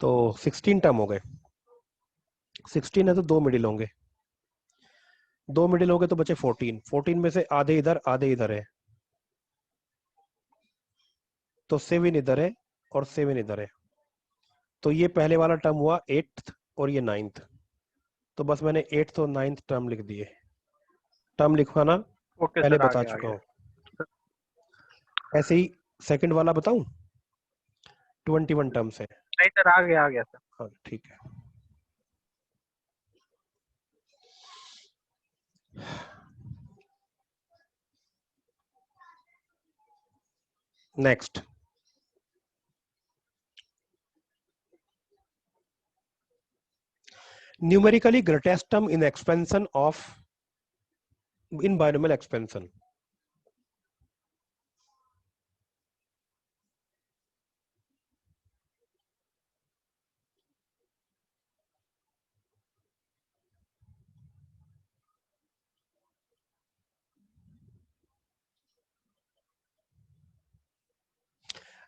तो 16 टर्म हो गए 16 है तो दो मिडिल होंगे तो बचे 14 में से आधे इधर है तो 7 इधर है और 7 इधर है तो ये पहले वाला टर्म हुआ 8th और ये 9th तो बस मैंने 8th और 9th टर्म लिख दिए। टर्म लिखवाना पहले बता चुका हूँ। ऐसे ही सेकंड वाला बताऊं 21 टर्म्स है। नहीं सर आ गया सर। हाँ ठीक है। Next numerically greatest term in expansion of in binomial expansion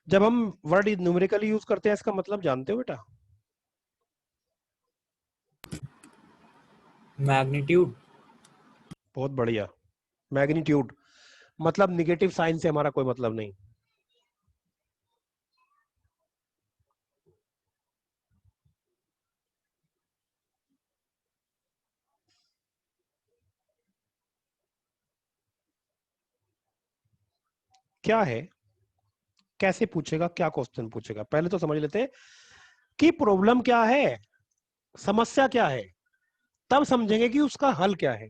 जब हम वर्ड न्यूमेरिकली यूज करते हैं इसका मतलब जानते हो बेटा मैग्नीट्यूड। बहुत बढ़िया, मैग्नीट्यूड मतलब निगेटिव साइन से हमारा कोई मतलब नहीं। क्या है, कैसे पूछेगा, क्या क्वेश्चन पूछेगा, पहले तो समझ लेते हैं कि प्रॉब्लम क्या है, समस्या क्या है, तब समझेंगे कि उसका हल क्या है।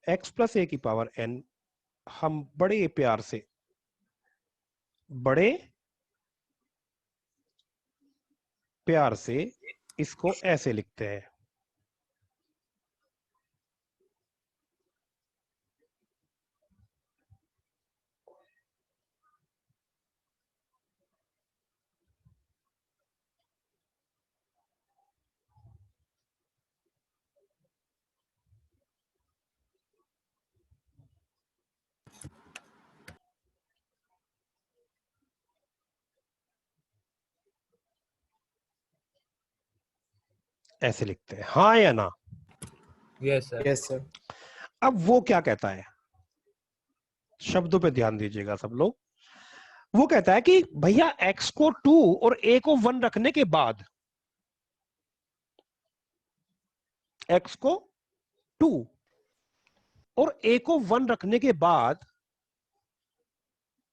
x प्लस ए की पावर n, हम बड़े प्यार से, बड़े प्यार से इसको ऐसे लिखते हैं। ऐसे लिखते हैं, हाँ या ना? Yes sir. Yes sir. अब वो क्या कहता है, शब्दों पे ध्यान दीजिएगा सब लोग। वो कहता है कि भैया x को 2 और a को 1 रखने के बाद, x को 2 और a को 1 रखने के बाद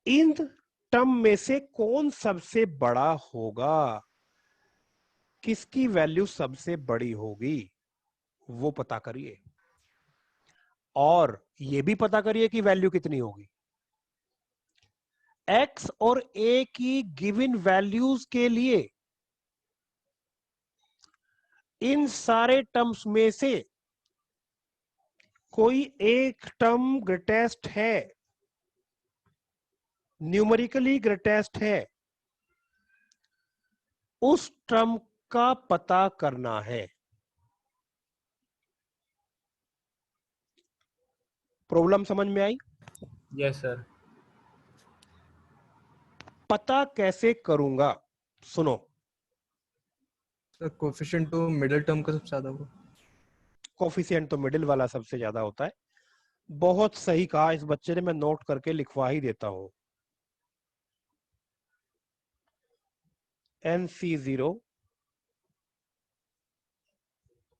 इन टर्म में से कौन सबसे बड़ा होगा, किसकी वैल्यू सबसे बड़ी होगी, वो पता करिए। और ये भी पता करिए कि वैल्यू कितनी होगी। x और a की गिवन वैल्यूज के लिए इन सारे टर्म्स में से कोई एक टर्म ग्रेटेस्ट है, न्यूमेरिकली ग्रेटेस्ट है, उस टर्म का पता करना है। प्रॉब्लम समझ में आई? Yes sir. पता कैसे करूंगा, सुनो। सर कोएफिशिएंट तो मिडिल टर्म का सबसे ज्यादा होगा। कोफिशिएंट तो मिडिल वाला सबसे ज्यादा होता है। बहुत सही कहा इस बच्चे ने, मैं नोट करके लिखवा ही देता हूं। NC0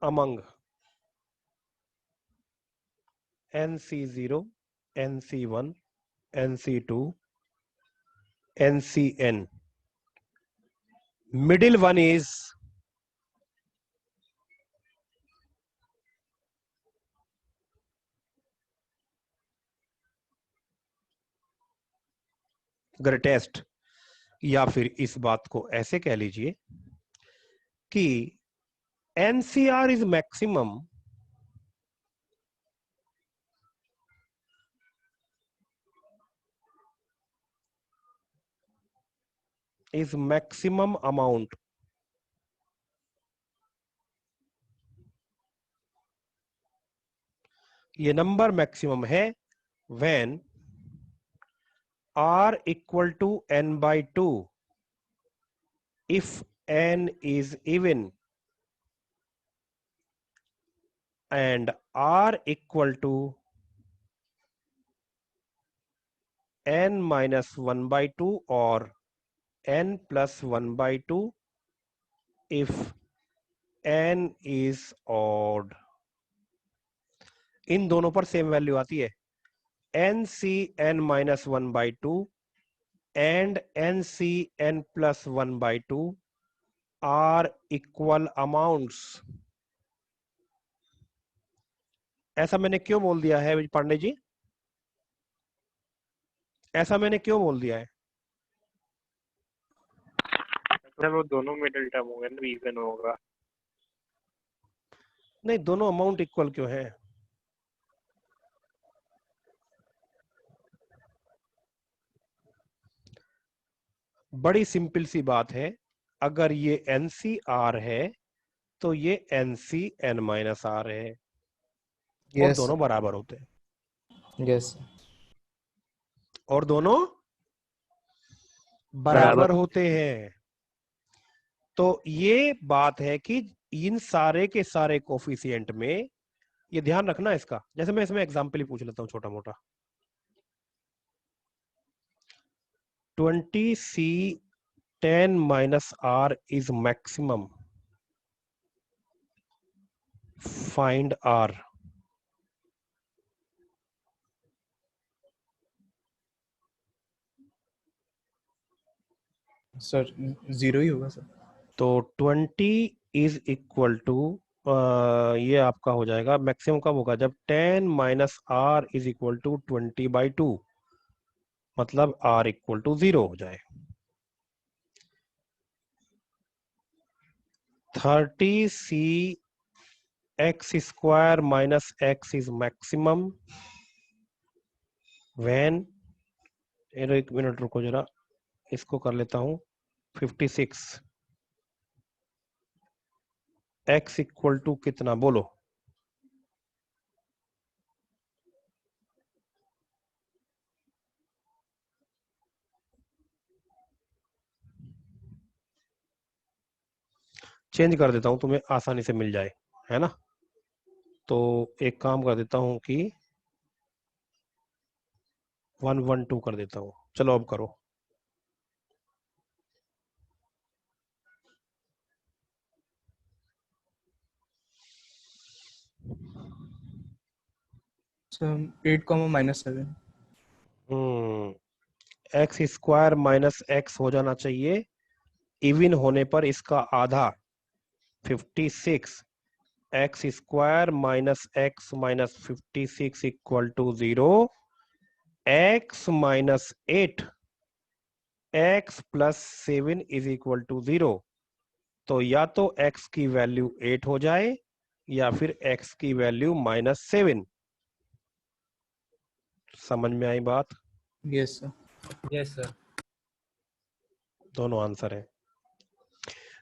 among NC0, NC1, NC2, NCN. Middle one is greatest, या फिर इस बात को ऐसे कह लीजिए कि NCR is maximum amount ये नंबर मैक्सिमम है when R equal to n by 2 if n is even and R equal to n minus 1 by 2 or n plus 1 by 2 if n is odd. इन दोनों पर same value आती है, NCN minus 1 by 2 and NCN plus 1 by 2 are equal amounts. ऐसा मैंने क्यों बोल दिया है पांडे जी, ऐसा मैंने क्यों बोल दिया है? सर वो दोनों मिडिल टर्म होंगे ना, इवन होगा। नहीं, दोनों अमाउंट इक्वल क्यों है? बड़ी सिंपल सी बात है, अगर ये NCR है तो ये NCN माइनस R है, और Yes, दोनों बराबर होते हैं। यस और दोनों बराबर होते हैं। तो ये बात है कि इन सारे के सारे कोफिशिएंट में ये ध्यान रखना इसका। जैसे मैं इसमें एग्जांपल ही पूछ लेता हूं छोटा मोटा। 20c10 minus r is maximum. Find r. Sir 0 ही होगा सर। तो 20 इज इक्वल टू ये आपका हो जाएगा मैक्सिमम कब होगा, जब 10 minus r is equal to 20/2, मतलब r इक्वल टू 0 हो जाए। 30c x square minus x is maximum when, एक मिनट रुको जरा, इसको कर लेता हूं 56 x इक्वल टू कितना बोलो। चेंज कर देता हूं तुम्हें आसानी से मिल जाए, है ना। तो एक काम कर देता हूं कि 112 कर देता हूं। चलो अब करो। Sir 8, -7। X square minus x हो जाना चाहिए, इवन होने पर इसका आधा 56 x square minus x minus 56 equal to 0, x minus 8 x plus 7 is equal to 0। तो या तो x की वैल्यू 8 हो जाए या फिर x की वैल्यू -7। समझ में आई बात? Yes sir. Yes sir. दोनों आंसर है।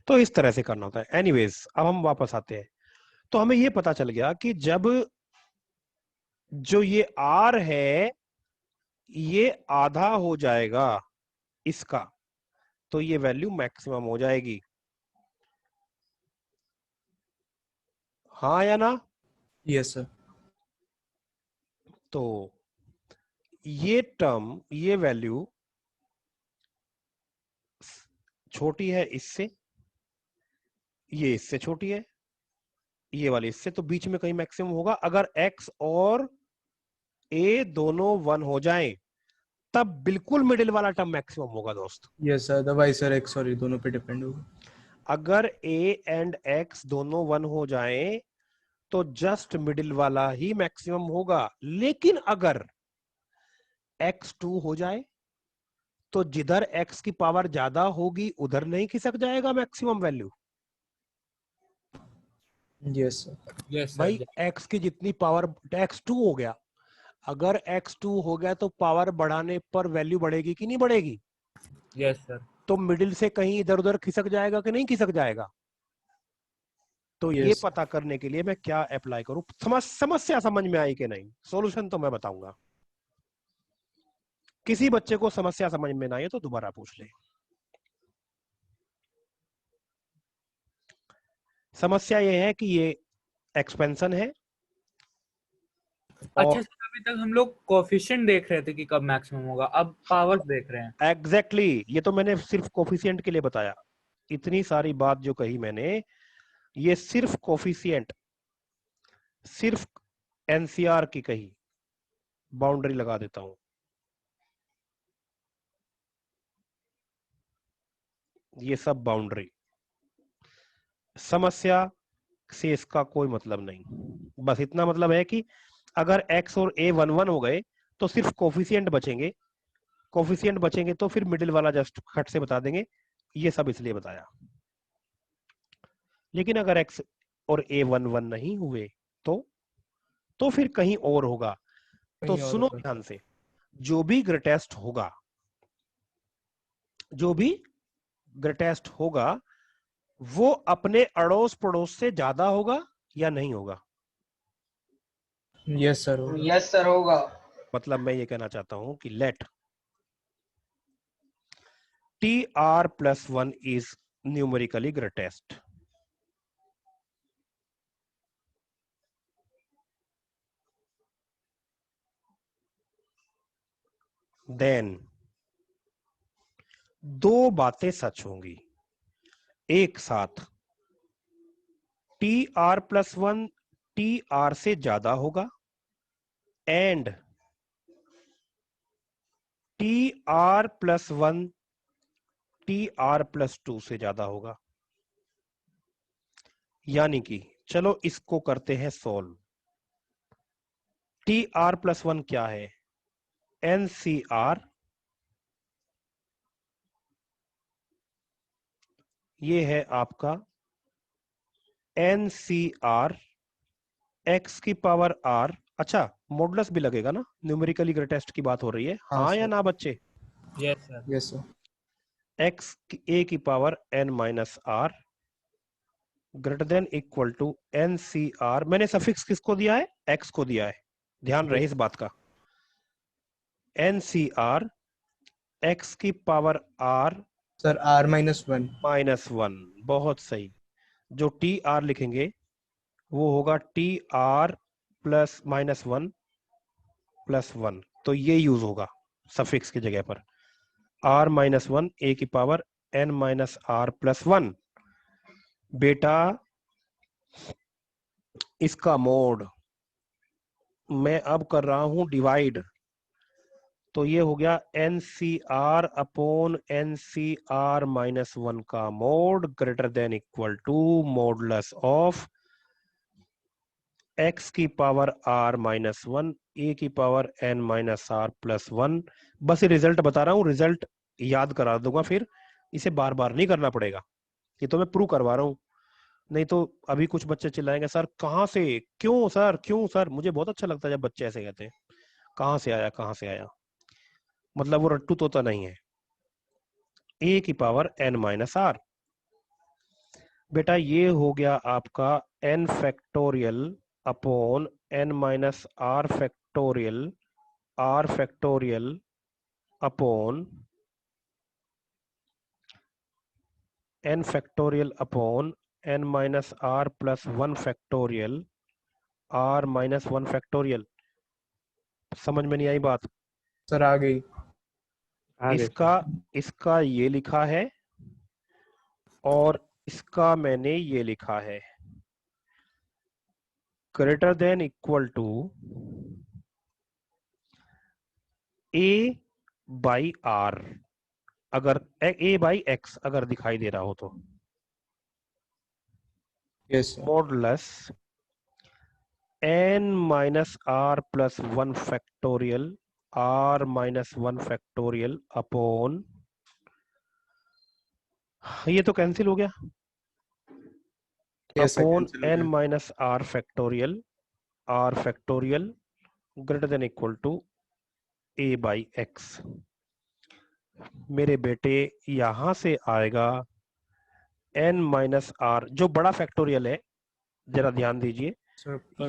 तो इस तरह से करना होता है। एनीवेज अब हम वापस आते हैं। तो हमें ये पता चल गया कि जब जो ये r है ये आधा हो जाएगा इसका, तो ये वैल्यू मैक्सिमम हो जाएगी। हाँ या ना? Yes sir. तो ये टर्म, ये वैल्यू छोटी है इससे, ये इससे छोटी है, ये वाली इससे, तो बीच में कहीं मैक्सिमम होगा। अगर x और a दोनों 1 हो जाएं तब बिल्कुल मिडिल वाला टर्म मैक्सिमम होगा दोस्त। Yes sir, otherwise sir x और y दोनों पे डिपेंड होगा। अगर a एंड x दोनों 1 हो जाएं तो जस्ट मिडिल वाला ही मैक्सिमम होगा। लेकिन अगर x 2 हो जाए तो जिधर x की पावर ज्यादा होगी उधर नहीं खिसक जाएगा maximum value? Yes sir. Yes भाई सर। x की जितनी पावर, x2 हो गया, अगर x2 हो गया तो पावर बढ़ाने पर वैल्यू बढ़ेगी कि नहीं बढ़ेगी? Yes sir. तो मिडिल से कहीं इधर उधर खिसक जाएगा कि नहीं खिसक जाएगा? तो ये यस पता करने के लिए मैं क्या अप्लाई करूं, समस्या समझ में आई कि नहीं? सॉल्यूशन तो मैं बताऊंगा। किसी बच्चे को समस्या समझ में ना आए तो दोबारा पूछ ले। समस्या ये है कि ये एक्सपेंशन है। अच्छा सर, अभी तक हम लोग कोफिशिएंट देख रहे थे कि कब मैक्सिमम होगा, अब पावर्स देख रहे हैं। एग्जैक्टली ये तो मैंने सिर्फ कोफिशिएंट के लिए बताया। इतनी सारी बात जो कही मैंने, ये सिर्फ कोफिशिएंट, सिर्फ एनसीआर की कही। बाउंड्री लगा देता हूं, ये सब बाउंड्री। समस्या से इसका कोई मतलब नहीं। बस इतना मतलब है कि अगर x और a 1 1 हो गए तो सिर्फ कोफिशिएंट बचेंगे। कोफिशिएंट बचेंगे तो फिर मिडिल वाला जस्ट खट से बता देंगे। ये सब इसलिए बताया। लेकिन अगर x और a 1 1 नहीं हुए तो फिर कहीं और होगा। तो कहीं और सुनो होगा। ध्यान से, जो भी ग्रेटेस्ट होगा, जो भी ग्रेटेस्ट होगा वो अपने अड़ोस पड़ोस से ज्यादा होगा या नहीं होगा? यस सर होगा। यस सर होगा। मतलब मैं ये कहना चाहता हूं कि late tr+1 is numerically greatest. Then दो बातें सच होंगी एक साथ। T r plus one T R से ज्यादा होगा and T r plus one T r plus two से ज्यादा होगा। यानी कि चलो इसको करते हैं solve. T r plus one क्या है? एन सी आर, ये है आपका एन सी आर एक्स की पावर आर। अच्छा, मॉडुलस भी लगेगा ना, न्यूमेरिकली ग्रेटेस्ट की बात हो रही है। हाँ या ना बच्चे? Yes sir. Yes sir. X a की power n minus r greater than equal to n c r. मैंने सफिक्स किसको दिया है? एक्स को दिया है, ध्यान रहे इस बात का। एन सी आर एक्स की power r sir r minus one. बहुत सही। जो टी आर लिखेंगे वो होगा t r plus minus one plus one, तो ये यूज होगा सफिक्स की जगह पर। आर माइनस वन ए की power n minus r plus one. बेटा इसका मोड मैं अब कर रहा हूं डिवाइड, तो ये हो गया n c r upon n c r minus one का mod greater than equal to modulus of x की power r minus one a की power n minus r plus one. बस ये रिजल्ट बता रहा हूँ, रिजल्ट याद करा दूंगा, फिर इसे बार बार नहीं करना पड़ेगा। ये तो मैं प्रूव करवा रहा हूँ, नहीं तो अभी कुछ बच्चे चिल्लाएंगे सर कहाँ से, क्यों सर, क्यों सर। मुझे बहुत अच्छा लगता है जब बच्चे ऐसे कहते हैं कहाँ से आया, कहाँ से आया। मतलब वो रट्टू तोता नहीं है। ए की पावर एन माइनस आर, बेटा ये हो गया आपका n factorial upon n minus r factorial upon n factorial upon n minus r plus one factorial r minus one factorial. समझ में नहीं आई बात? सर आ गई। इसका ये लिखा है और इसका मैंने ये लिखा है greater than equal to a by r, अगर ए बाई एक्स अगर दिखाई दे रहा हो तो। Yes sir. Modulus n minus r plus one factorial r minus one factorial upon, ये तो कैंसिल हो गया, upon n minus r factorial greater than equal to a by x. मेरे बेटे यहां से आएगा एन माइनस आर, जो बड़ा फैक्टोरियल है, जरा ध्यान दीजिए,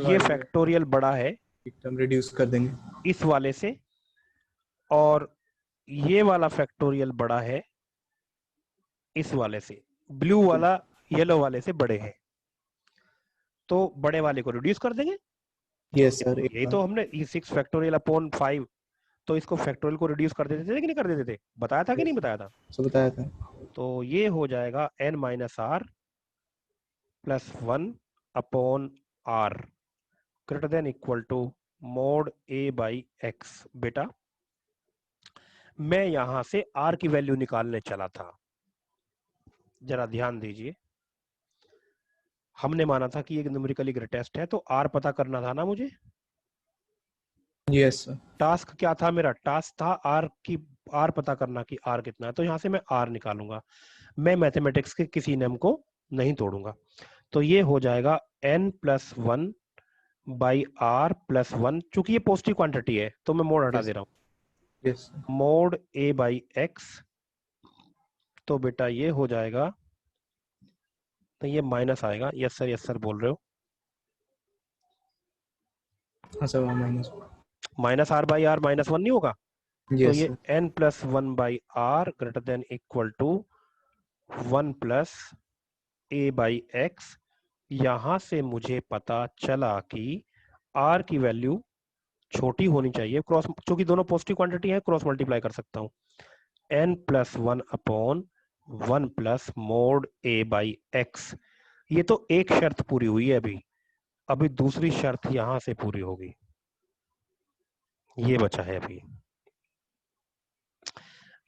ये फैक्टोरियल बड़ा है, एकदम रिड्यूस कर देंगे इस वाले से, और ये वाला फैक्टोरियल बड़ा है इस वाले से। ब्लू वाला येलो वाले से बड़े हैं, तो बड़े वाले को रिड्यूस कर देंगे। Yes sir. यही तो हमने, ये 6 फैक्टोरियल अपॉन 5, तो इसको फैक्टोरियल को रिड्यूस कर देते थे कि नहीं कर देते थे? बताया था कि नहीं बताया था? सो बताया था। तो ये हो जाएगा n minus r plus one upon r greater than equal to mod a by x. बेटा मैं यहां से आर की वैल्यू निकालने चला था, जरा ध्यान दीजिए। हमने माना था कि एक न्यूमेरिकली ग्रेटेस्ट है, तो आर पता करना था ना मुझे। Yes sir. टास्क क्या था मेरा? टास्क था आर पता करना कि आर कितना है, तो यहां से मैं आर निकालूंगा। मैं मैथमेटिक्स के किसी नियम को नहीं तोड़ूंगा। तो ये हो जाएगा n plus one by r plus one. चूंकि ये पॉजिटिव क्वांटिटी है तो मैं मोड हटा दे रहा हूँ। Yes mode a by x, तो बेटा ये हो जाएगा, तो ये माइनस आएगा। यस सर बोल रहे हो? हाँ sir, minus r by r minus one नहीं होगा? तो yes, ये n plus one by r greater than equal to 1 plus a by x. यहां से मुझे पता चला कि r की वैल्यू छोटी होनी चाहिए, क्रॉस, क्योंकि दोनों पॉजिटिव क्वांटिटी है, क्रॉस मल्टीप्लाई कर सकता हूं। n plus 1 upon 1 plus mode a by x. ये तो एक शर्त पूरी हुई है अभी, अभी दूसरी शर्त यहां से पूरी होगी, ये बचा है अभी।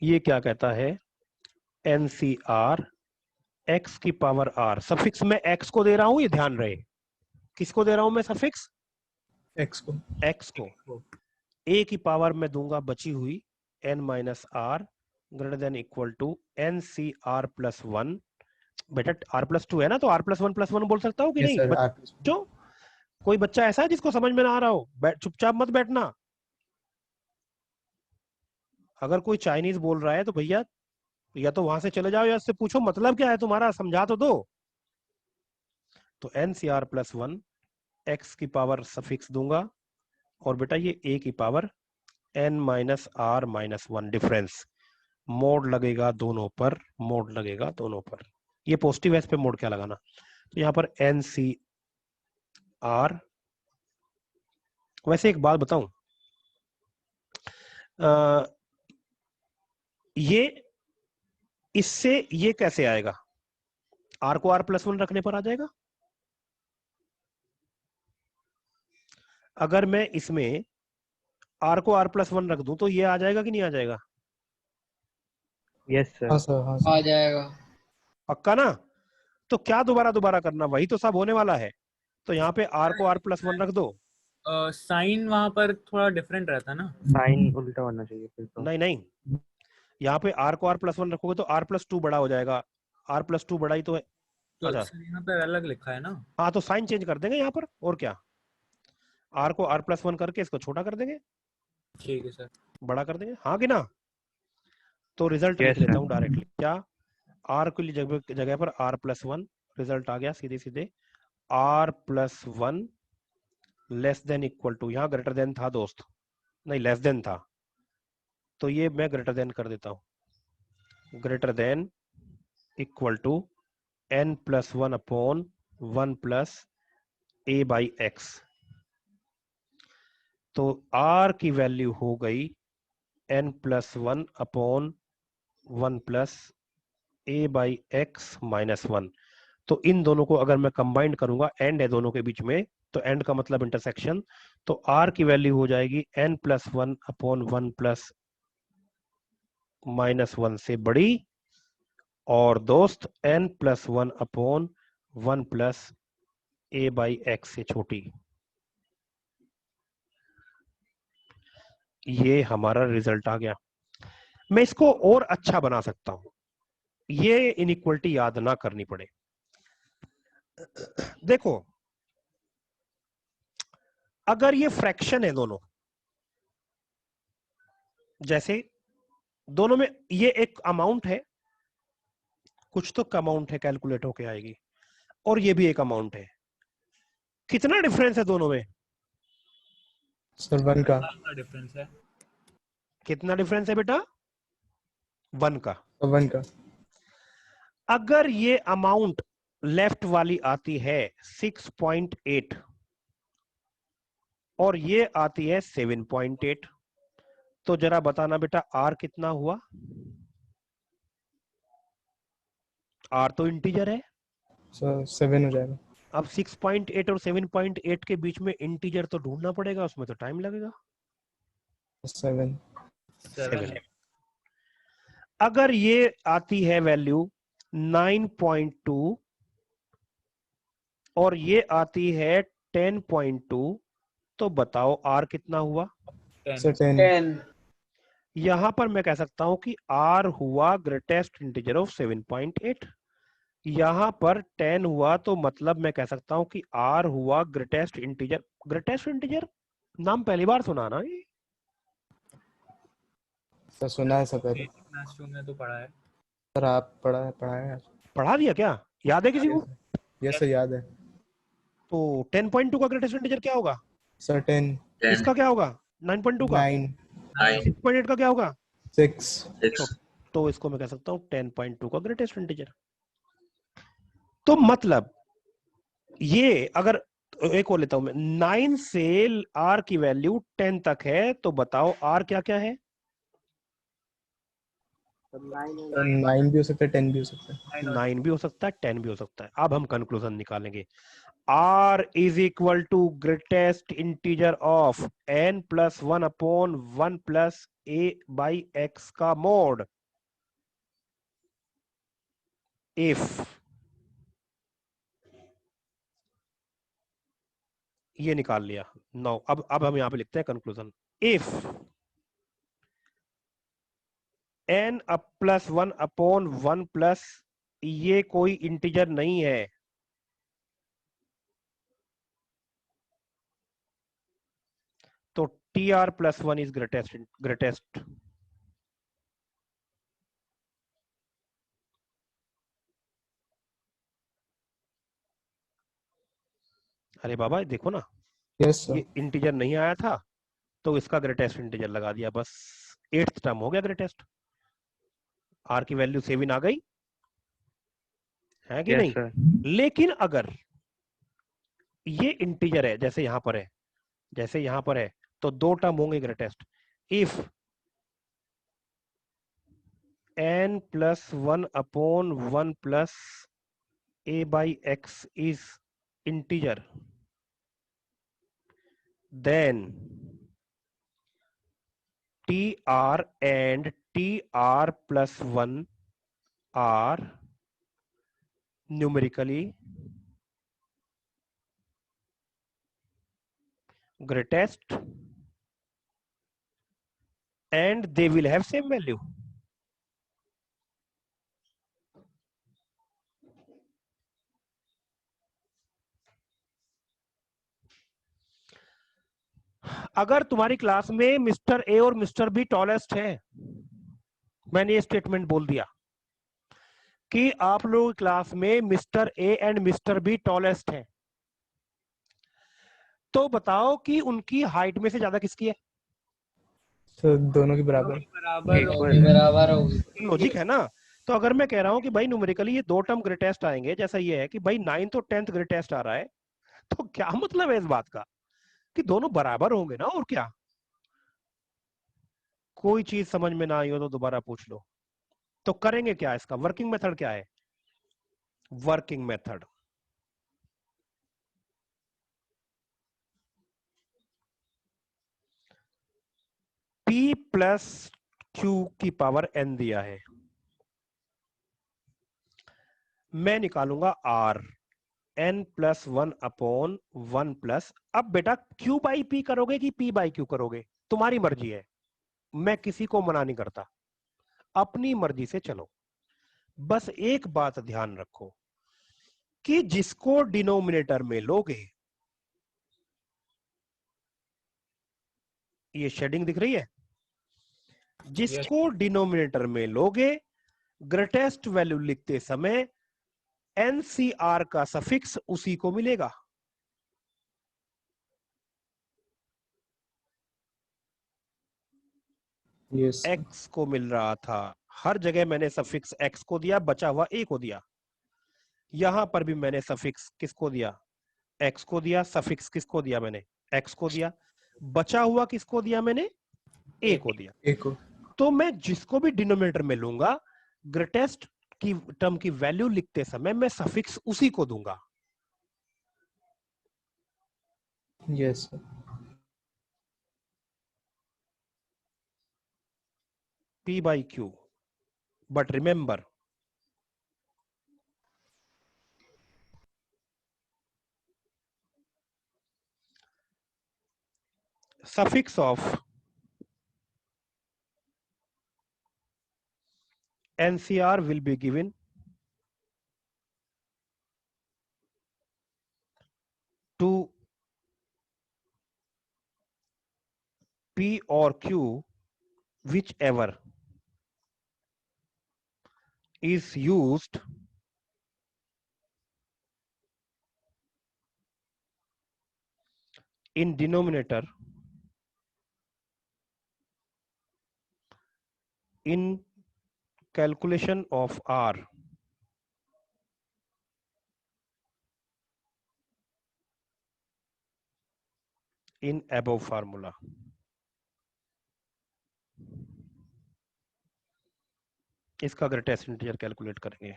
ये क्या कहता है, NCR x की पावर r, सफिक्स में x को दे रहा हूं, ये ध्यान रहे, किसको दे रहा हूं मैं सफिक्स, x को x को। a की पावर में दूंगा बची हुई n minus r greater than equal to NCR plus 1। बेटा r प्लस 2 है ना, तो r प्लस 1 बोल सकता हूँ कि yes नहीं? sir r+1 बच्चों, कोई बच्चा ऐसा है जिसको समझ में ना आ रहा हो, चुपचाप मत बैठना। अगर कोई चाइनीज बोल रहा है तो भैया या तो वहां से चले जाओ या उससे पूछो मतलब क्या है तुम्हारा, समझा तो दो। तो NCR प्लस 1 x की पावर सफिक्स दूंगा, और बेटा ये a की power n minus r minus 1 difference, mod लगेगा दोनों पर, मोड लगेगा दोनों पर। ये पॉजिटिव है, इस पे मोड क्या लगाना, तो यहाँ पर NCR। वैसे एक बात बताऊं, ये इससे ये कैसे आएगा, r को r प्लस 1 रखने पर आ जाएगा। अगर मैं इसमें r को r प्लस 1 रख दूं तो ये आ जाएगा कि नहीं आ जाएगा? यस हाँ सर। सर हाँ आ सर जाएगा। पक्का ना? तो क्या दोबारा करना, वही तो सब होने वाला है। तो यहाँ पे r को r प्लस 1 रख दो। साइन वहां पर थोड़ा डिफरेंट रहता है ना। साइन उल्टा होना चाहिए फिर तो। नहीं, यहाँ पे r को r प्लस 1 रखोगे तो r प्लस 2 बड़ा हो जाएगा, r प्लस 2 बड़ा ही तो है। तो अच्छा यहाँ पर अलग लिखा है ना। हाँ, तो साइन चेंज कर देंगे यहाँ पर, और क्या, r को r प्लस 1 करके इसको छोटा कर देंगे, ठीक है सर। बड़ा कर देंगे, हाँ कि ना? तो रिजल्ट लिख Yes, लेता sir. हूँ डायरेक्टली, क्या, r की जगह पर r प्लस 1, रिजल्ट आ गया सीधे सीधे, r plus 1 less than equal to, यहाँ ग्रेटर देन था दोस्त, नहीं लेस देन था, तो ये मैं ग्रेटर देन कर देता हूँ, greater than equal to n plus 1 upon 1 plus a by x. तो r की वैल्यू हो गई n plus 1 upon 1 plus a by x minus 1। तो इन दोनों को अगर मैं कंबाइंड करूंगा, एंड है दोनों के बीच में, तो एंड का मतलब इंटरसेक्शन, तो r की वैल्यू हो जाएगी n plus 1 upon 1 plus minus 1 से बड़ी, और दोस्त n plus 1 upon 1 plus a by x से छोटी। ये हमारा रिजल्ट आ गया। मैं इसको और अच्छा बना सकता हूं, ये इनइक्वलिटी याद ना करनी पड़े। देखो, अगर ये फ्रैक्शन है दोनों, जैसे दोनों में ये एक अमाउंट है, कुछ तो अमाउंट है कैलकुलेट होके आएगी, और ये भी एक अमाउंट है, कितना डिफरेंस है दोनों में? सर 1 का डिफरेंस है। कितना डिफरेंस है बेटा? 1 का। 1 का। अगर ये अमाउंट लेफ्ट वाली आती है 6.8 और ये आती है 7.8, तो जरा बताना बेटा r कितना हुआ? r तो इंटीजर है सर 7 हो जाएगा। अब 6.8 और 7.8 के बीच में इंटीजर तो ढूंढना पड़ेगा, उसमें तो टाइम लगेगा। 7 अगर ये आती है वैल्यू 9.2 और ये आती है 10.2, तो बताओ r कितना हुआ? सर 10 10 यहां पर मैं कह सकता हूं कि r हुआ ग्रेटेस्ट इंटीजर ऑफ 7.8, यहां पर 10 हुआ, तो मतलब मैं कह सकता हूं कि r हुआ ग्रेटेस्ट इंटीजर। ग्रेटेस्ट इंटीजर नाम पहली बार सुना ना ये? सर सुना है सर पहले। क्लास 2 में तो पढ़ा है सर आप पढ़ा है पढ़ा दिया क्या? याद है किसी को? यस सर याद है। तो 10.2 का ग्रेटेस्ट इंटीजर क्या होगा? सर 10 इसका क्या होगा? 9.2 का? 9 6.8 का क्या होगा? 6 तो इसको मैं कह सकता हूं 10.2 का ग्रेटेस्ट इंटीजर। तो मतलब ये अगर एक और लेता हूं मैं, 9 से r की वैल्यू 10 तक है, तो बताओ r क्या क्या है? 9 भी हो सकता है, 10 भी हो सकता है। 9 भी हो सकता है, 10 भी हो सकता है। अब हम कंक्लूजन निकालेंगे। r is equal to greatest integer of n plus 1 upon 1 plus a by x का मोड इफ, ये निकाल लिया। नो, अब हम यहां पे लिखते हैं conclusion. If n up plus 1 upon 1 plus ये कोई इंटीजर नहीं है, तो tr प्लस 1 इज ग्रेटेस्ट। अरे बाबा देखो ना, यस सर। ये इंटीजर नहीं आया था तो इसका ग्रेटेस्ट इंटीजर लगा दिया, बस 8th टर्म हो गया ग्रेटेस्ट। आर की वैल्यू 7 आ गई है कि यस नहीं? सर। लेकिन अगर ये इंटीजर है जैसे यहां पर है, जैसे यहां पर है, तो दो टर्म होंगे greatest. If n plus 1 upon 1 plus a by x is integer, then tr and tr plus 1 are numerically greatest and they will have same value. अगर तुम्हारी क्लास में मिस्टर ए और मिस्टर बी टॉलेस्ट है, मैंने ये statement बोल दिया कि आप लोगों की क्लास में mister a and mister b tallest है, तो बताओ कि उनकी हाइट में से ज्यादा किसकी है? तो दोनों की बराबर। बराबर होगी। लॉजिक है ना? तो अगर मैं कह रहा हूं कि भाई न्यूमेरिकली ये दो टर्म ग्रेटेस्ट आएंगे, जैसा ये है कि भाई 9th और 10th ग्रेटेस्ट आ रहा है, तो क्या मतलब है इस बात का कि दोनों बराबर होंगे ना, और क्या? कोई चीज समझ में ना आई हो तो दोबारा पूछ लो। तो करेंगे क्या, इसका वर्किंग मेथड क्या है? Working method, p plus q की पावर n दिया है, मैं निकालूंगा r n plus 1 upon 1 plus. अब बेटा q बाई p करोगे कि p बाई q करोगे, तुम्हारी मर्जी है, मैं किसी को मना नहीं करता, अपनी मर्जी से चलो। बस एक बात ध्यान रखो कि जिसको डिनोमिनेटर में लोगे, ये शेडिंग दिख रही है, जिसको डिनोमिनेटर में लोगे ग्रेटेस्ट वैल्यू लिखते समय एनसीआर का सफिक्स उसी को मिलेगा। Yes sir. एक्स को मिल रहा था, हर जगह मैंने सफिक्स एक्स को दिया, बचा हुआ ए को दिया। यहां पर भी मैंने सफिक्स किसको दिया? एक्स को दिया। सफिक्स किसको दिया? मैंने एक्स को दिया। बचा हुआ किसको दिया? मैंने ए को दिया। एक को। तो मैं जिसको भी डिनोमिनेटर में लूंगा, ग्रेटेस्ट की टर्म की वैल्यू लिखते समय मैं सफिक्स उसी को दूंगा। Yes sir. p by q, but remember suffix of NCR will be given to p or q, whichever is used in denominator in calculation of R in above formula. इसका greatest integer calculate करेंगे.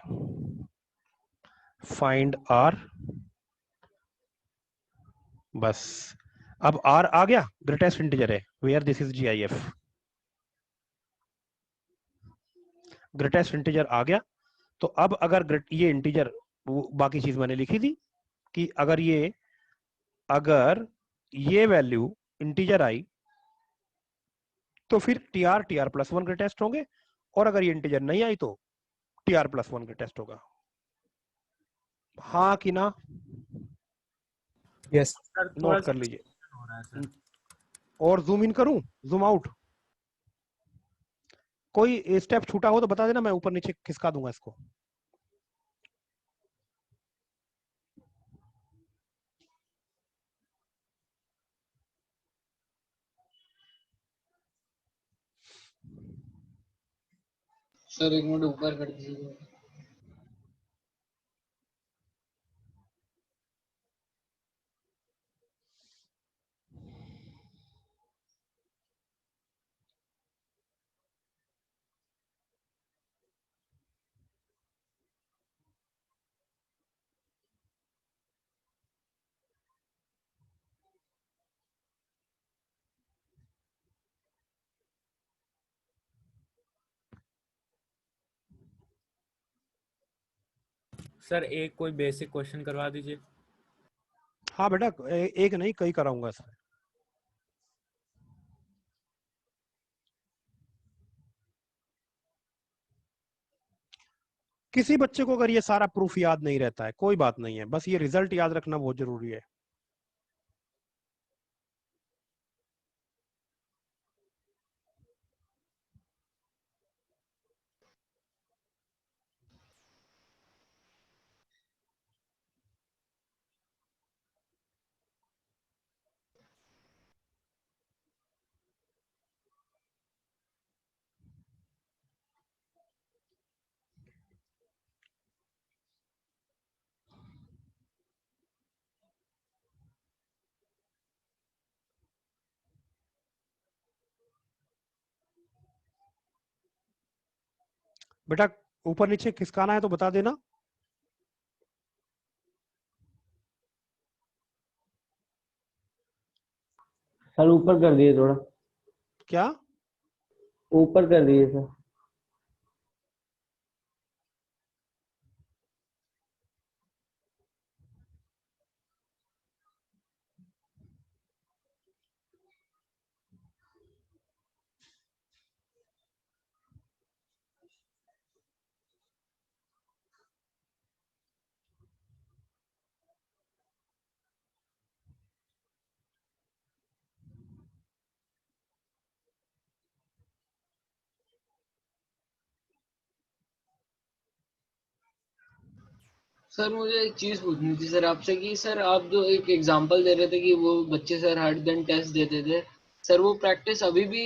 Find R. बस अब R आ गया, greatest integer है. Where this is GIF. Greatest integer आ गया. तो अब अगर ये इंटीजर, बाकी चीज मैंने लिखी थी कि अगर ये वैल्यू इंटीजर आई तो फिर TR प्लस 1 ग्रेटेस्ट होंगे, और अगर ये इंटीजर नहीं आई तो TR प्लस 1 ग्रेटेस्ट होगा. हाँ कि ना? यस नोट कर लीजिए. और जूम इन करूं, जूम आउट? कोई स्टेप छूटा हो तो बता देना, मैं ऊपर नीचे खिसका दूंगा इसको. सर एक मिनट ऊपर कर दीजिए. सर एक कोई बेसिक क्वेश्चन करवा दीजिए. हाँ बेटा, एक नहीं कई कराऊंगा सर. किसी बच्चे को अगर ये सारा प्रूफ याद नहीं रहता है, कोई बात नहीं है, बस ये रिजल्ट याद रखना बहुत जरूरी है. बेटा ऊपर नीचे खिसकाना है तो बता देना. सर ऊपर कर दिए थोड़ा. क्या? ऊपर कर दिए सर. सर मुझे एक चीज पूछनी थी सर आपसे कि सर आप जो एक एग्जांपल दे रहे थे कि वो बच्चे सर हर दिन टेस्ट देते थे, सर वो प्रैक्टिस अभी भी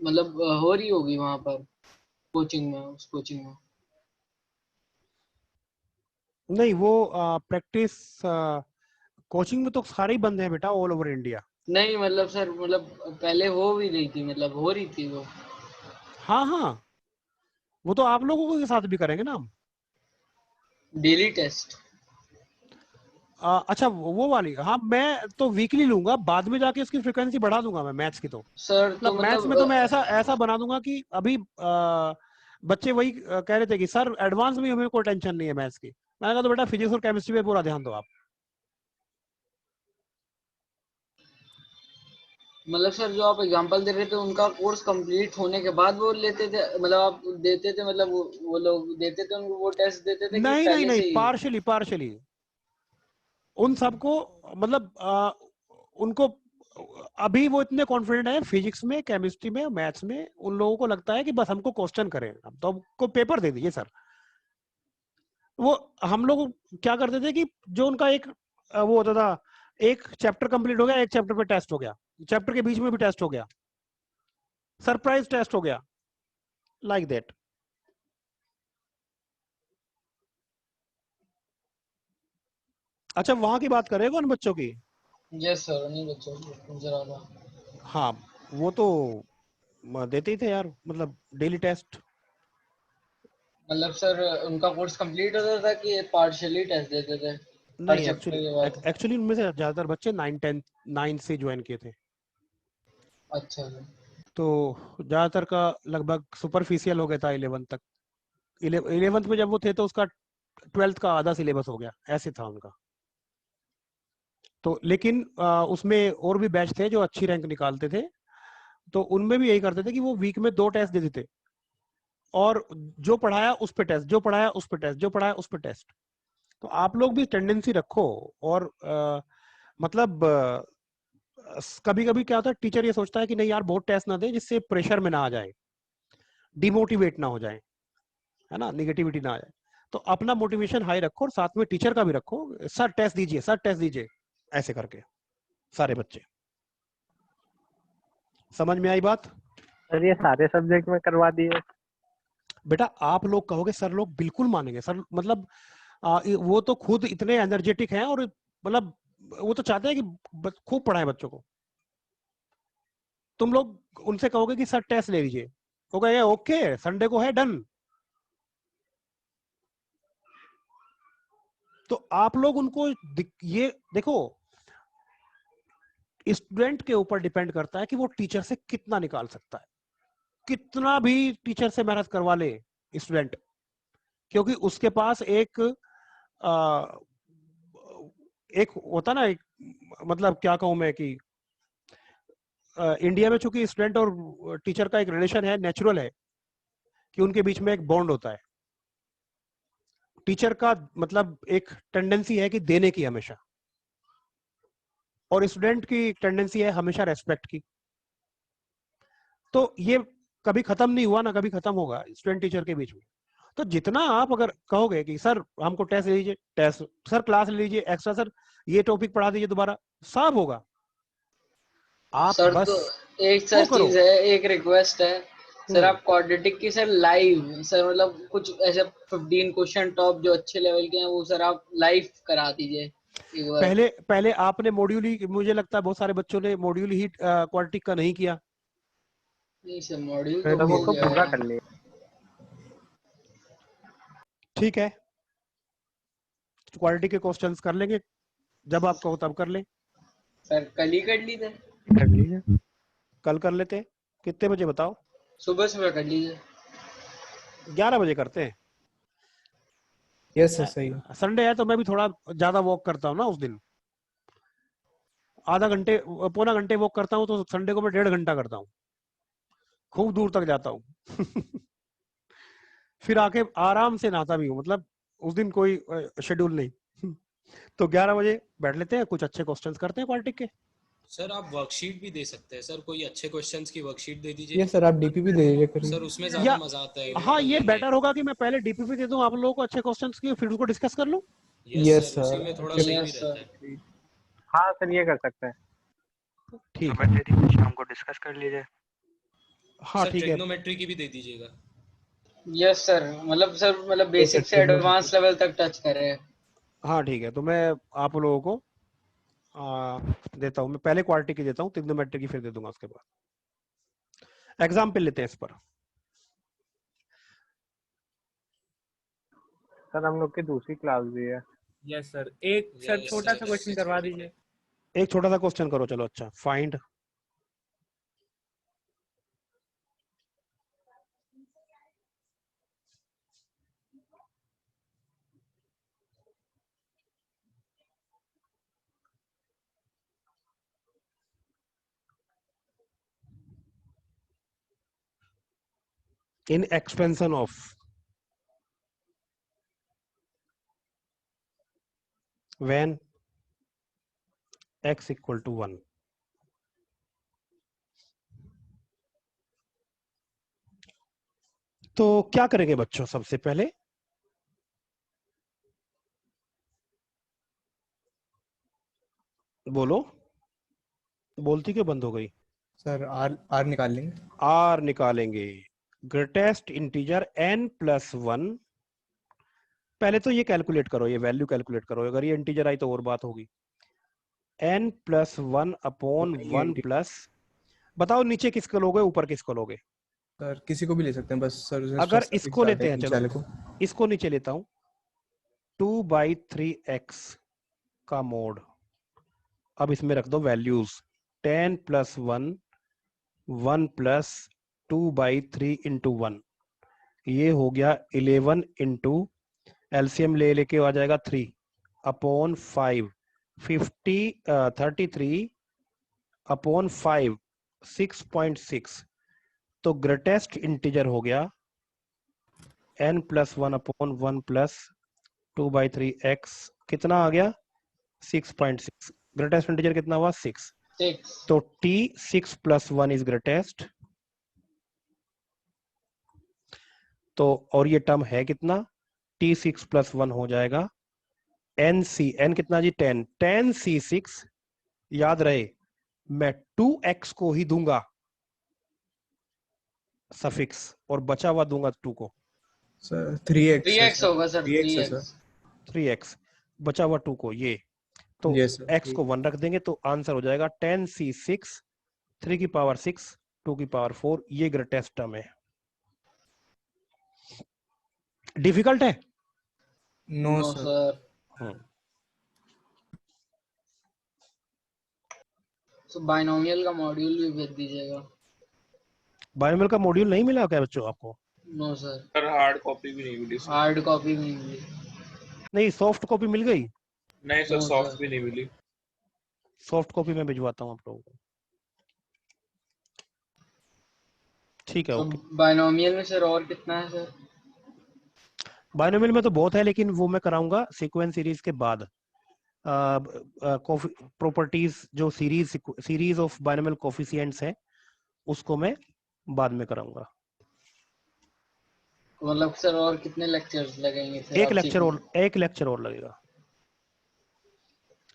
मतलब हो रही होगी वहां पर कोचिंग में, उस कोचिंग में? नहीं, वो प्रैक्टिस कोचिंग में तो सारे ही बंद हैं बेटा, ऑल ओवर इंडिया. नहीं मतलब सर, मतलब पहले हो भी रही थी, मतलब हो रही थी वो. हाँ हाँ, वो तो आप लोगों के साथ भी करेंगे ना हम. Daily test? अच्छा वो वाली, हाँ मैं तो वीकली लूंगा, बाद में जाके इसकी फ्रीक्वेंसी बढ़ा दूंगा मैं मैथ्स की. तो सर तो मैथ्स में तो मैं ऐसा बना दूंगा कि अभी बच्चे वही कह रहे थे कि सर एडवांस में हमें कोई टेंशन नहीं है मैथ्स की. मैंने कहा तो बेटा फिजिक्स और केमिस्ट्री पे पूरा ध्यान दो आप. मतलब सर जो आप एग्जांपल दे रहे थे उनका कोर्स कंप्लीट होने के बाद वो लेते थे, मतलब आप देते थे, मतलब वो लोग देते थे उनको वो टेस्ट देते थे कि नहीं पहले नहीं से ही? पार्शली उन सबको, मतलब उनको अभी वो इतने कॉन्फिडेंट है फिजिक्स में, केमिस्ट्री में, मैथ्स में, उन लोगों को लगता है कि बस हमको क्वेश्चन करें, हम तो हमको पेपर दे दीजिए सर. वो हम लोग क्या करते थे कि जो उनका एक वो होता था, एक चैप्टर कंप्लीट हो गया, एक चैप्टर पे टेस्ट हो गया, चैप्टर के बीच में भी टेस्ट हो गया, सरप्राइज टेस्ट हो गया, लाइक दैट. अच्छा वहां की बात कर रहे हो उन बच्चों की? यस सर, नहीं बच्चों को जरा था। हाँ वो तो देते ही थे यार, मतलब डेली टेस्ट। मतलब सर उनका कोर्स कंप्लीट होता था कि पार्शियली टेस्ट देते थे हर नहीं चैप्टर के बाद? एक्चुअली उनमें से ज्यादातर बच्चे 9 से ज्वाइन किए थे। अच्छा सर। तो ज्यादातर का लगभग सुपरफिशियल हो गया था 11 तक। 11th में जब वो थे तो उसका 12th का आधा सिलेबस हो गया, ऐसे था उनका। तो लेकिन उसमें और भी बैच थे जो अच्छी रैंक निकालते थे, तो उनमें भी यही करते थे कि वो वीक में 2 टेस्ट देते थे, और जो पढ़ाया उस पे टेस्ट, जो पढ़ाया उस पे टेस्ट, जो पढ़ाया उस पे टेस्ट। तो आप लोग भी टेंडेंसी रखो। और मतलब कभी कभी क्या होता है, टीचर ये सोचता है कि नहीं यार बहुत टेस्ट ना दे, जिससे प्रेशर में ना आ जाए, डिमोटिवेट ना हो जाए, है ना, निगेटिविटी ना आ जाए। तो अपना मोटिवेशन हाई रखो और साथ में टीचर का भी रखो, सर टेस्ट दीजिए, सर टेस्ट दीजिए, ऐसे करके सारे बच्चे। समझ में आई बात? सर ये सारे सब्जेक्ट में करवा दिए? बेटा आप लोग कहोगे सर, लोग बिल्कुल मानेंगे सर, मतलब वो तो खुद इतने एनर्जेटिक हैं, और मतलब वो तो चाहते हैं कि खूब पढ़ाएं बच्चों को। तुम लोग उनसे कहोगे कि सर टेस्ट ले लीजिए, वो कहेंगे ओके संडे को है, डन। तो आप लोग उनको ये देखो, स्टूडेंट के ऊपर डिपेंड करता है कि वो टीचर से कितना निकाल सकता है। कितना भी टीचर से मेहनत करवा ले स्टूडेंट, क्योंकि उसके पास एक होता ना, एक मतलब क्या कहूं मैं कि इंडिया में चूंकि स्टूडेंट और टीचर का एक रिलेशन है, नेचुरल है कि उनके बीच में एक बॉन्ड होता है। टीचर का मतलब एक टेंडेंसी है कि देने की हमेशा, और स्टूडेंट की टेंडेंसी है हमेशा रेस्पेक्ट की। तो ये कभी खत्म नहीं हुआ ना कभी खत्म होगा स्टूडेंट टीचर के बीच में। तो जितना आप अगर कहोगे कि सर हमको टेस्ट ले लीजिए, टेस्ट, सर क्लास ले लीजिए एक्स्ट्रा, सर ये टॉपिक पढ़ा दीजिए दोबारा, सब होगा। आप सर बस तो एक वो सर करो। चीज है, एक रिक्वेस्ट है सर, आप क्वाड्रेटिक की सर लाइव, सर मतलब कुछ ऐसे 15 क्वेश्चन टॉप जो अच्छे लेवल के हैं वो सर आप लाइव करा दीजिए एक बार। पहले पहले आपने मॉड्यूल ही, मुझे लगता है बहुत सारे बच्चों ने मॉड्यूल ही क्वाड्रेटिक का नहीं किया। नहीं सर मॉड्यूल तो तो हो वो गया पूरा है। कर लिया। ठीक है, क्वालिटी के क्वेश्चंस कर लेंगे, जब आप कहो तब कर लें। सर कल ही कर ली थे। कर लीजिए। कल कर लेते हैं, कितने बजे बताओ? सुबह सुबह कर लीजिए। 11 बजे करते हैं। यस सर सही है। संडे है तो मैं भी थोड़ा ज्यादा वॉक करता हूँ ना उस दिन, आधा घंटे पौना घंटे वॉक करता हूँ, तो संडे को मैं 1.5 घंटा करता हूँ, खूब दूर तक जाता हूँ। फिर आके आराम से नहाता भी हूँ, मतलब उस दिन कोई शेड्यूल नहीं। तो 11 बजे बैठ लेते हैं, कुछ अच्छे क्वेश्चंस करते हैं क्वालिटी के। सर आप वर्कशीट भी दे सकते हैं सर, कोई अच्छे क्वेश्चंस की वर्कशीट दे दीजिए। ये सर आप डीपीपी दे दीजिए करिए। सर उसमें या ज्यादा मजा आता है, वो हाँ, अपन ये लेंगे। बेटर होगा कि मैं पहले डीपीपी दे दूं आप लोगों को अच्छे क्वेश्चंस की, फिर उसको डिस्कस कर लूं। यस यस सर, उसी सर में थोड़ा अच्छे सही भी यस रहता सर। है। हाँ सर ये कर सकते हैं। ठीक है, शाम को डिस्कस कर लीजिए। हाँ सर ठीक है। ट्रिग्नोमेट्री की भी दे दीजिएगा। यस सर, मतलब यस सर बेसिक से ट्रिग्नोमेट्री। एडवांस लेवल तक टच करे। हाँ ठीक है, तो मैं आप लोगों को देता हूँ, मैं पहले क्वालिटी की देता हूँ, ट्रिग्नोमेट्री की फिर दे दूंगा उसके बाद। एग्जाम्पल लेते हैं इस पर। सर हम लोग की दूसरी क्लास भी है। यस सर, एक सर Yes, छोटा sir, सा क्वेश्चन करवा दीजिए। एक छोटा सा क्वेश्चन करो, चलो अच्छा। Find in expansion of when x equal to 1। तो क्या करेंगे बच्चों, सबसे पहले बोलो, बोलती क्यों बंद हो गई? सर आर आर निकाल लेंगे। आर निकालेंगे। ग्रेटेस्ट इंटीजर n+1 पहले तो ये कैलकुलेट करो, ये वैल्यू कैलकुलेट करो, अगर ये इंटीजर आई तो और बात होगी। n प्लस 1 अपॉन 1 प्लस, बताओ नीचे किसको लोगे ऊपर किसको लोगे? सर किसी को भी ले सकते हैं, बस सर अगर इसको लेते हैं, चलो को। इसको नीचे लेता हूं, 2/3x का मोड। अब इसमें रख दो वैल्यूज, 10 प्लस 1, 1 प्लस 2/3 इंटू 1, ये हो गया 11 इंटू एलसीएम ले लेके आ जाएगा 3 अपॉन 5, 33 अपॉन 5, 6.6। तो ग्रेटेस्ट इंटीजर हो गया n plus 1 upon 1 plus 2/3x, कितना आ गया 6.6। ग्रेटेस्ट इंटीजर कितना हुआ 6। तो t 6 प्लस 1 इज ग्रेटेस्ट। तो और ये टर्म है कितना, t 6 प्लस 1 हो जाएगा n कितना जी 10, 10c6। याद रहे मैं 2x को ही दूंगा सफिक्स और बचा हुआ दूंगा 2 को। सर 3x होगा सर, 3x बचा हुआ 2 को, ये तो Yes, sir. x को 1 रख देंगे तो आंसर हो जाएगा 10c6, 3 की पावर 6, 2 की पावर 4। ये ग्रेटेस्ट टर्म है। डिफिकल्ट है? No sir. तो बाइनोमियल का मॉड्यूल भी भेज दीजिएगा। बाइनोमियल का मॉड्यूल नहीं मिला क्या बच्चों आपको? No sir. Sir hard copy भी नहीं मिली। हार्ड कॉपी भी नहीं मिली। नहीं, सॉफ्ट कॉपी मिल गई? नहीं सर, सॉफ्ट भी नहीं मिली। सॉफ्ट कॉपी में भिजवाता हूँ आप लोगों को। ठीक है, ओके। बाइनोमियल में सर और कितना है सर? बाइनोमियल में तो बहुत है, लेकिन वो मैं कराऊंगा सीक्वेंस सीरीज के बाद। प्रॉपर्टीज जो सीरीज ऑफ बाइनोमियल कोफिशिएंट्स है उसको मैं बाद में कराऊंगा। मतलब सर और कितने लेक्चर्स लगेंगे सर? एक लेक्चर और लगेगा।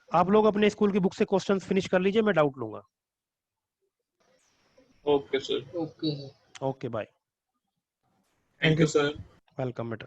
आप लोग अपने स्कूल की बुक से क्वेश्चंस फिनिश कर लीजिए, मैं डाउट लूंगा। Okay sir. Okay okay bye. Thank you sir. Welcome बेटा।